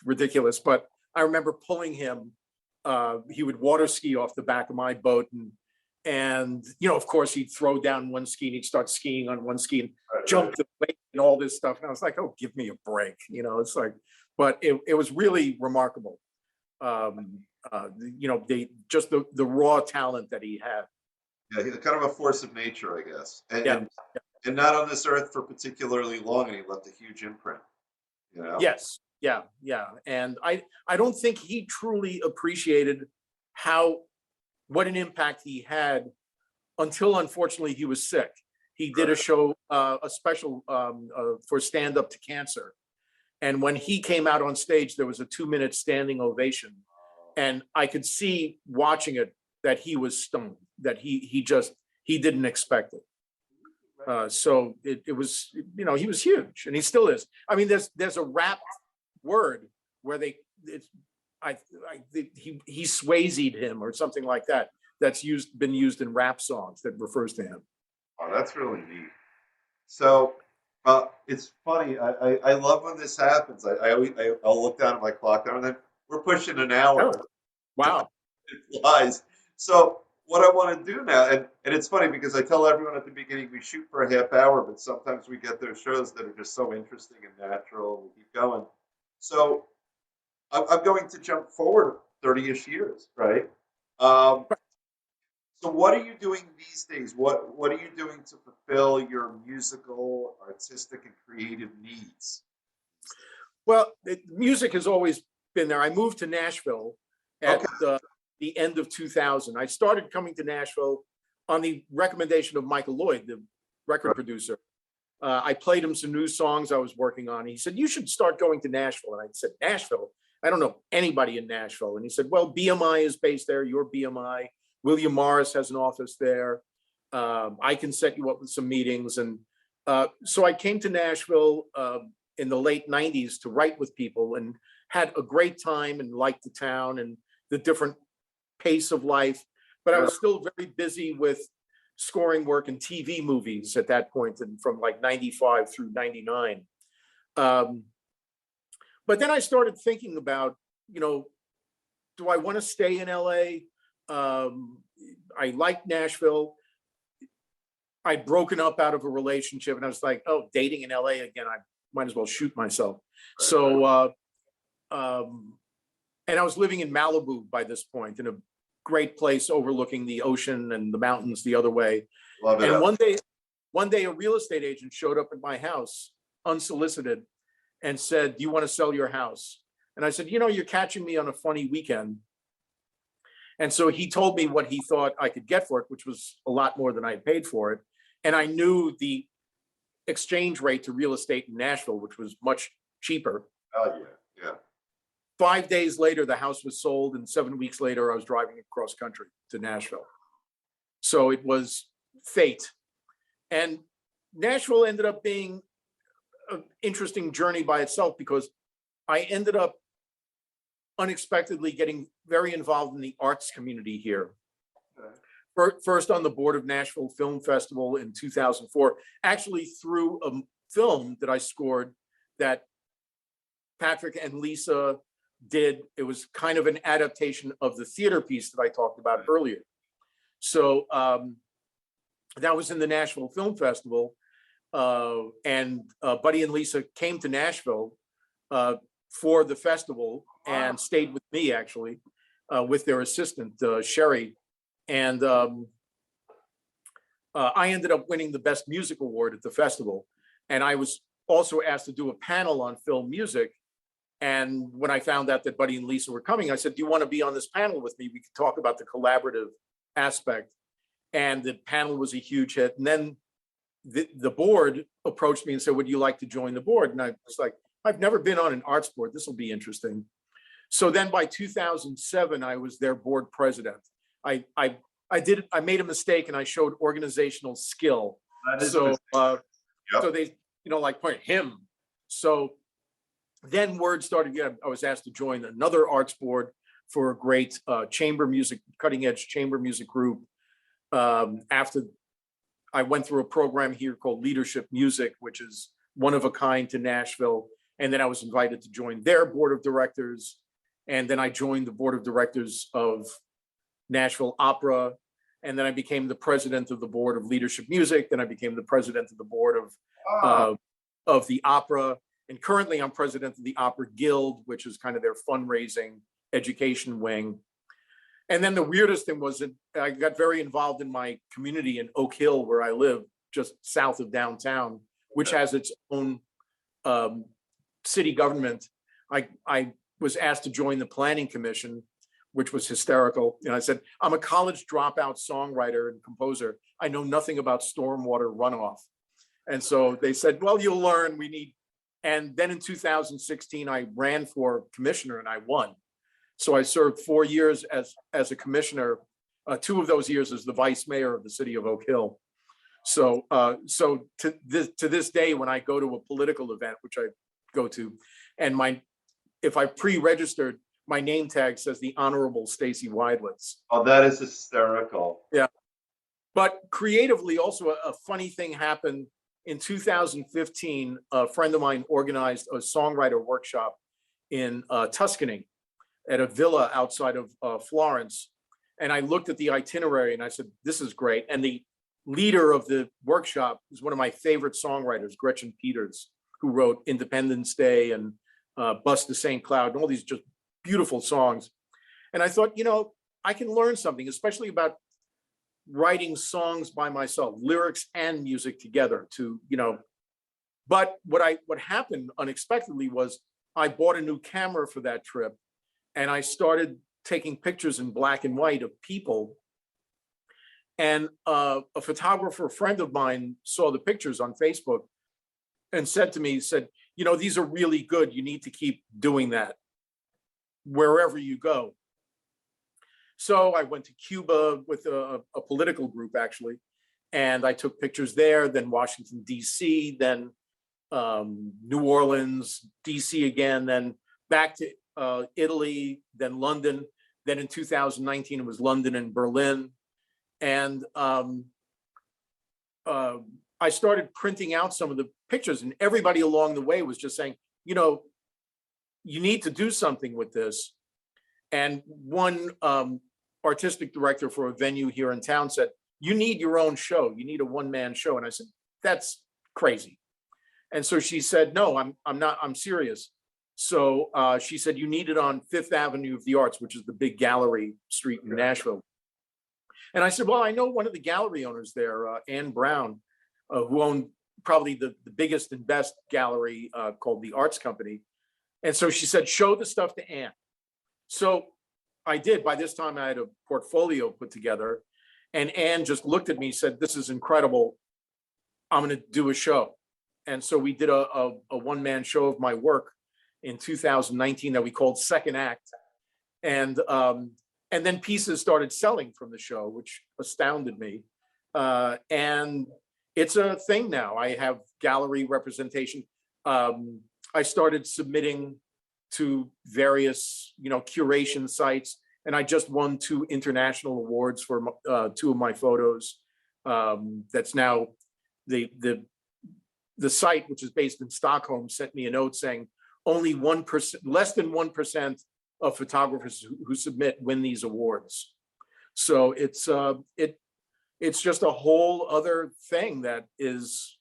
ridiculous. But I remember pulling him. He would water ski off the back of my boat, and of course, he'd throw down one ski and he'd start skiing on one ski and jump the lake and all this stuff. And I was like, oh, give me a break. It's like, but it was really remarkable. The raw talent that he had. Yeah, he's kind of a force of nature, I guess. And not on this earth for particularly long, and he left a huge imprint. Yes. Yeah. And I don't think he truly appreciated what an impact he had until, unfortunately, he was sick. He did a show, a special for Stand Up to Cancer. And when he came out on stage, there was a 2-minute standing ovation. And I could see watching it that he was stunned, that he didn't expect it. So it was, he was huge, and he still is. I mean, there's a rap word where he Swayze'd him or something like that. That's been used in rap songs that refers to him. Oh, that's really neat. So it's funny. I love when this happens. I'll look down at my clock and then we're pushing an hour. Oh, wow. It flies. So what I want to do now, and it's funny because I tell everyone at the beginning we shoot for a half hour, but sometimes we get those shows that are just so interesting and natural. We keep going. So I'm going to jump forward 30-ish years, right? So what are you doing these days? What are you doing to fulfill your musical, artistic, and creative needs? Well, music has always been there. I moved to Nashville at Okay. the end of 2000. I started coming to Nashville on the recommendation of Michael Lloyd, the record Right. producer. I played him some new songs I was working on. He said, "You should start going to Nashville." And I said, "Nashville? I don't know anybody in Nashville." And he said, "Well, BMI is based there. Your BMI. William Morris has an office there. I can set you up with some meetings." And so I came to Nashville in the late 90s to write with people and had a great time and liked the town and the different pace of life. But I was still very busy with scoring work in TV movies at that point, and from like 95 through 99. But then I started thinking about, do I want to stay in LA? I like Nashville. I'd broken up out of a relationship and I was like, oh, dating in LA again, I might as well shoot myself. So, and I was living in Malibu by this point, in a great place overlooking the ocean and the mountains the other way. Love it. And one day a real estate agent showed up at my house unsolicited and said, "Do you want to sell your house?" And I said, "You're catching me on a funny weekend." And so he told me what he thought I could get for it, which was a lot more than I had paid for it. And I knew the exchange rate to real estate in Nashville, which was much cheaper. Oh, yeah. Yeah. 5 days later, the house was sold, and 7 weeks later, I was driving across country to Nashville. So it was fate. And Nashville ended up being an interesting journey by itself, because I ended up unexpectedly getting very involved in the arts community here. First on the board of Nashville Film Festival in 2004, actually through a film that I scored that Patrick and Lisa did. It was kind of an adaptation of the theater piece that I talked about earlier. So that was in the Nashville Film Festival. And Buddy and Lisa came to Nashville for the festival and stayed with me, actually, with their assistant, Sherry. And I ended up winning the Best Music Award at the festival. And I was also asked to do a panel on film music. And when I found out that Buddy and Lisa were coming, I said, "Do you want to be on this panel with me? We could talk about the collaborative aspect." And the panel was a huge hit. And then the board approached me and said, "Would you like to join the board?" And I was like, "I've never been on an arts board. This will be interesting." So then by 2007, I was their board president. I made a mistake and I showed organizational skill. So they, like, point him. So then word started. Yeah, I was asked to join another arts board for a great chamber music, cutting edge chamber music group. After I went through a program here called Leadership Music, which is one of a kind to Nashville. And then I was invited to join their board of directors. And then I joined the board of directors of Nashville Opera. And then I became the president of the board of Leadership Music. Then I became the president of the board of the opera. And currently I'm president of the Opera Guild, which is kind of their fundraising education wing. And then the weirdest thing was that I got very involved in my community in Oak Hill, where I live, just south of downtown, which has its own city government. I was asked to join the planning commission, which was hysterical. And I said, "I'm a college dropout songwriter and composer. I know nothing about stormwater runoff." And so they said, "Well, you'll learn. We need." And then in 2016, I ran for commissioner and I won. So I served 4 years as a commissioner, 2 of those years as the vice mayor of the city of Oak Hill. So to this day, when I go to a political event, which I go to, and if I pre-registered, my name tag says the Honorable Stacy Widelitz. Oh, that is hysterical. Yeah. But creatively, also a funny thing happened in 2015. A friend of mine organized a songwriter workshop in Tuscany at a villa outside of Florence. And I looked at the itinerary and I said, "This is great." And the leader of the workshop is one of my favorite songwriters, Gretchen Peters, who wrote Independence Day and Bus to St. Cloud and all these just beautiful songs. And I thought, I can learn something, especially about writing songs by myself, lyrics and music together, but what happened unexpectedly was I bought a new camera for that trip, and I started taking pictures in black and white of people. And a photographer friend of mine saw the pictures on Facebook and said to me, said, you know, these are really good. You need to keep doing that wherever you go. So I went to Cuba with a political group, actually, and I took pictures there, then Washington, D.C., then New Orleans, D.C. again, then back to Italy, then London. Then in 2019, it was London and Berlin. And I started printing out some of the pictures, and everybody along the way was just saying, you know, you need to do something with this. And one artistic director for a venue here in town said, you need your own show. You need a one-man show. And I said, that's crazy. And so she said, no, I'm not, I'm serious. So she said, you need it on Fifth Avenue of the Arts, which is the big gallery street in Nashville. And I said, well, I know one of the gallery owners there, Ann Brown, who owned probably the biggest and best gallery called the Arts Company. And so she said, show the stuff to Ann. So I did. By this time, I had a portfolio put together. And Ann just looked at me, said, this is incredible. I'm going to do a show. And so we did a one-man show of my work in 2019 that we called Second Act. And then pieces started selling from the show, which astounded me. And it's a thing now. I have gallery representation. I started submitting to various, you know, curation sites, and I just won 2 international awards for 2 of my photos. That's now the site, which is based in Stockholm, sent me a note saying only 1%, less than 1% of photographers who submit win these awards. So it's just a whole other thing that is,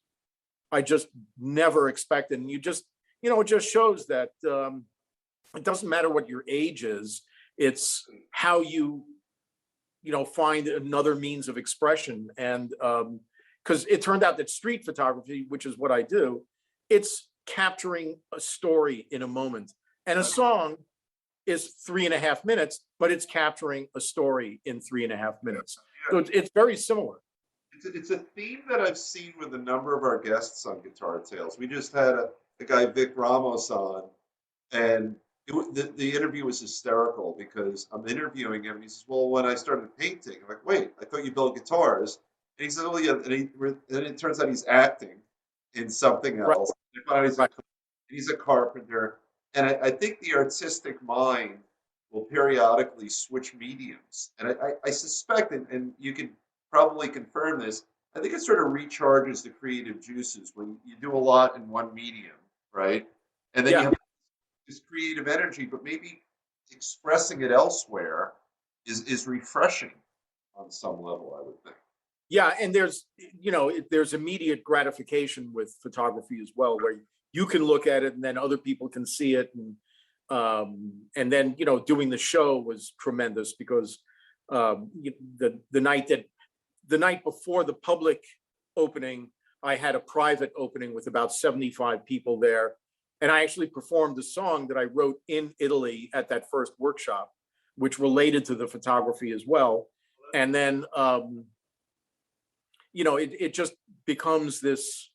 I just never expected. And you just, you know, it just shows that it doesn't matter what your age is. It's how you know, find another means of expression. And because it turned out that street photography, which is what I do, it's capturing a story in a moment. And a song is 3.5 minutes, but it's capturing a story in 3.5 minutes. So it's very similar. It's a theme that I've seen with a number of our guests on Guitar Tales. We just had a guy, Vic Ramos, on, and the interview was hysterical because I'm interviewing him, and he says, well, when I started painting, I'm like, wait, I thought you built guitars. And he says, oh, yeah. And then it turns out he's acting in something else. Right. He's a carpenter. And I think the artistic mind will periodically switch mediums. And I suspect, and you can probably confirm this, I think it sort of recharges the creative juices when you do a lot in one medium, right? And then you have this creative energy, but maybe expressing it elsewhere is refreshing on some level, I would think. Yeah, and there's, you know, there's immediate gratification with photography as well, where you can look at it and then other people can see it. And then, you know, doing the show was tremendous because the night before the public opening, I had a private opening with about 75 people there. And I actually performed a song that I wrote in Italy at that first workshop, which related to the photography as well. And then, you know, it just becomes this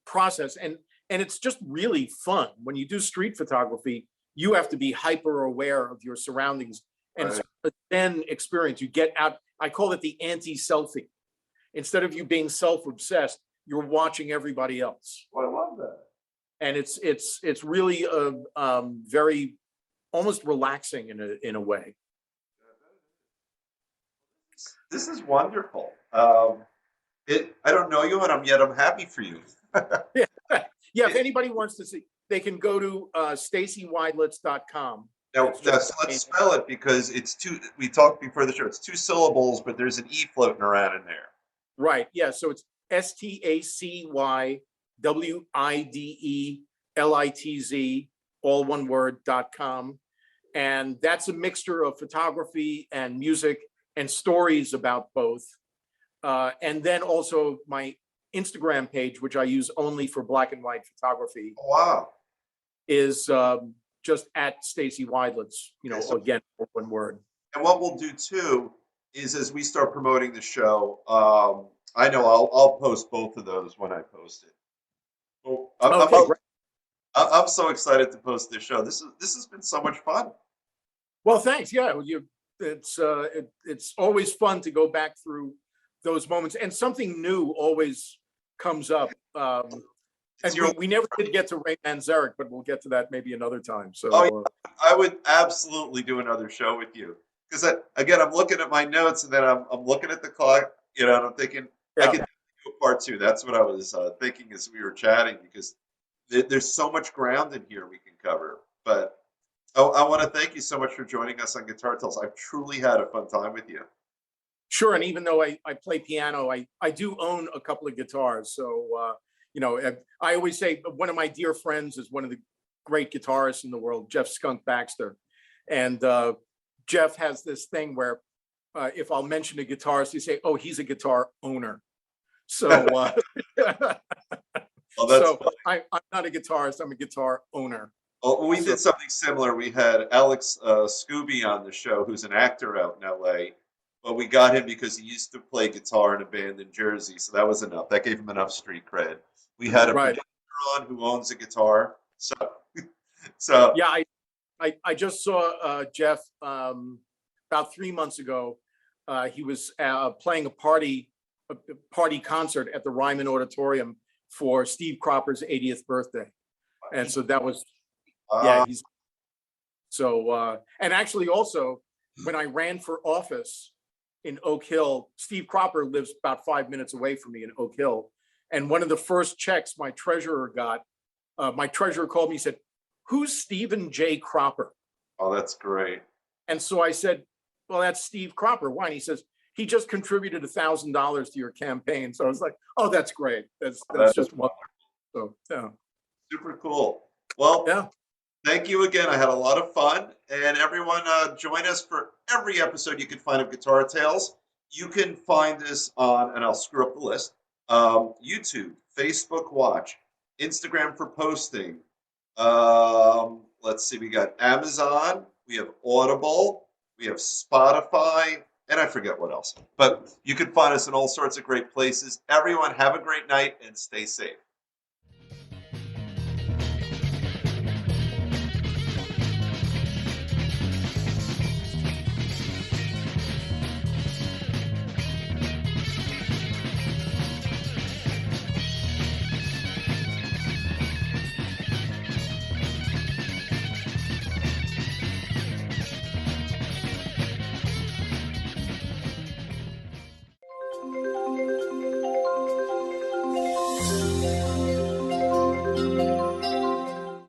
process. And it's just really fun. When you do street photography, you have to be hyper aware of your surroundings. And it's a Zen experience. You get out, I call it the anti-selfie. Instead of you being self-obsessed, you're watching everybody else. Well, I love that. And it's really very almost relaxing in a way. This is wonderful. I don't know you, and I'm happy for you. Yeah, if anybody wants to see, they can go to stacywidelitz.com. Now, so let's spell it because it's we talked before the show, it's 2 syllables, but there's an E floating around in there. Right, yeah, so it's STACYWIDELITZ, all one word, .com. And that's a mixture of photography and music and stories about both. And then also my Instagram page, which I use only for black and white photography. Oh, wow. is just at Stacy Widelitz, Okay, so, again, one word. and what we'll do too is as we start promoting the show, I know I'll post both of those when I post it. Well, Okay, great. I'm so excited to post this show. This has been so much fun. Well, thanks. Yeah, it's always fun to go back through those moments, and something new always comes up. It's And your we never did get to Ray Manzarek, but we'll get to that maybe another time. Oh, So I would absolutely do another show with you because again, I'm looking at my notes and then I'm looking at the clock, and I'm thinking I yeah, could do a part two. That's what I was thinking as we were chatting because there's so much ground in here we can cover. But I want to thank you so much for joining us on Guitar Tales. I've truly had a fun time with you. sure. And even though I play piano, I do own a couple of guitars. So I always say one of my dear friends is one of the great guitarists in the world, Jeff Skunk Baxter, and Jeff has this thing where if I'll mention a guitarist, you say, "Oh, he's a guitar owner." So, Oh, that's so fun. I'm not a guitarist; I'm a guitar owner. Well, we So, did something similar. We had Alex Scooby on the show, who's an actor out in LA. But we got him because he used to play guitar in a band in Jersey, so that was enough. That gave him enough street cred. We had a right? producer on who owns a guitar, so Yeah, I just saw Jeff about 3 months ago. He was playing a party concert at the Ryman Auditorium for Steve Cropper's 80th birthday, and so that was yeah. uh, He's so and actually also when I ran for office in Oak Hill, Steve Cropper lives about 5 minutes away from me in Oak Hill, and one of the first checks my treasurer got, my treasurer called me and said, "Who's Stephen J. Cropper?" oh, that's great. And so I said, "Well, that's Steve Cropper." Why? And he says, "He just contributed $1,000 to your campaign." So I was like, "Oh, that's great. That's That is just wonderful." So yeah, super cool. Well, yeah, thank you again. I had a lot of fun, and everyone join us for every episode you can find of Guitar Tales. You can find this on, and I'll screw up the list, YouTube, Facebook Watch, Instagram for posting. Let's see, we got Amazon, we have Audible, we have Spotify, and I forget what else. But you can find us in all sorts of great places. Everyone, have a great night and stay safe.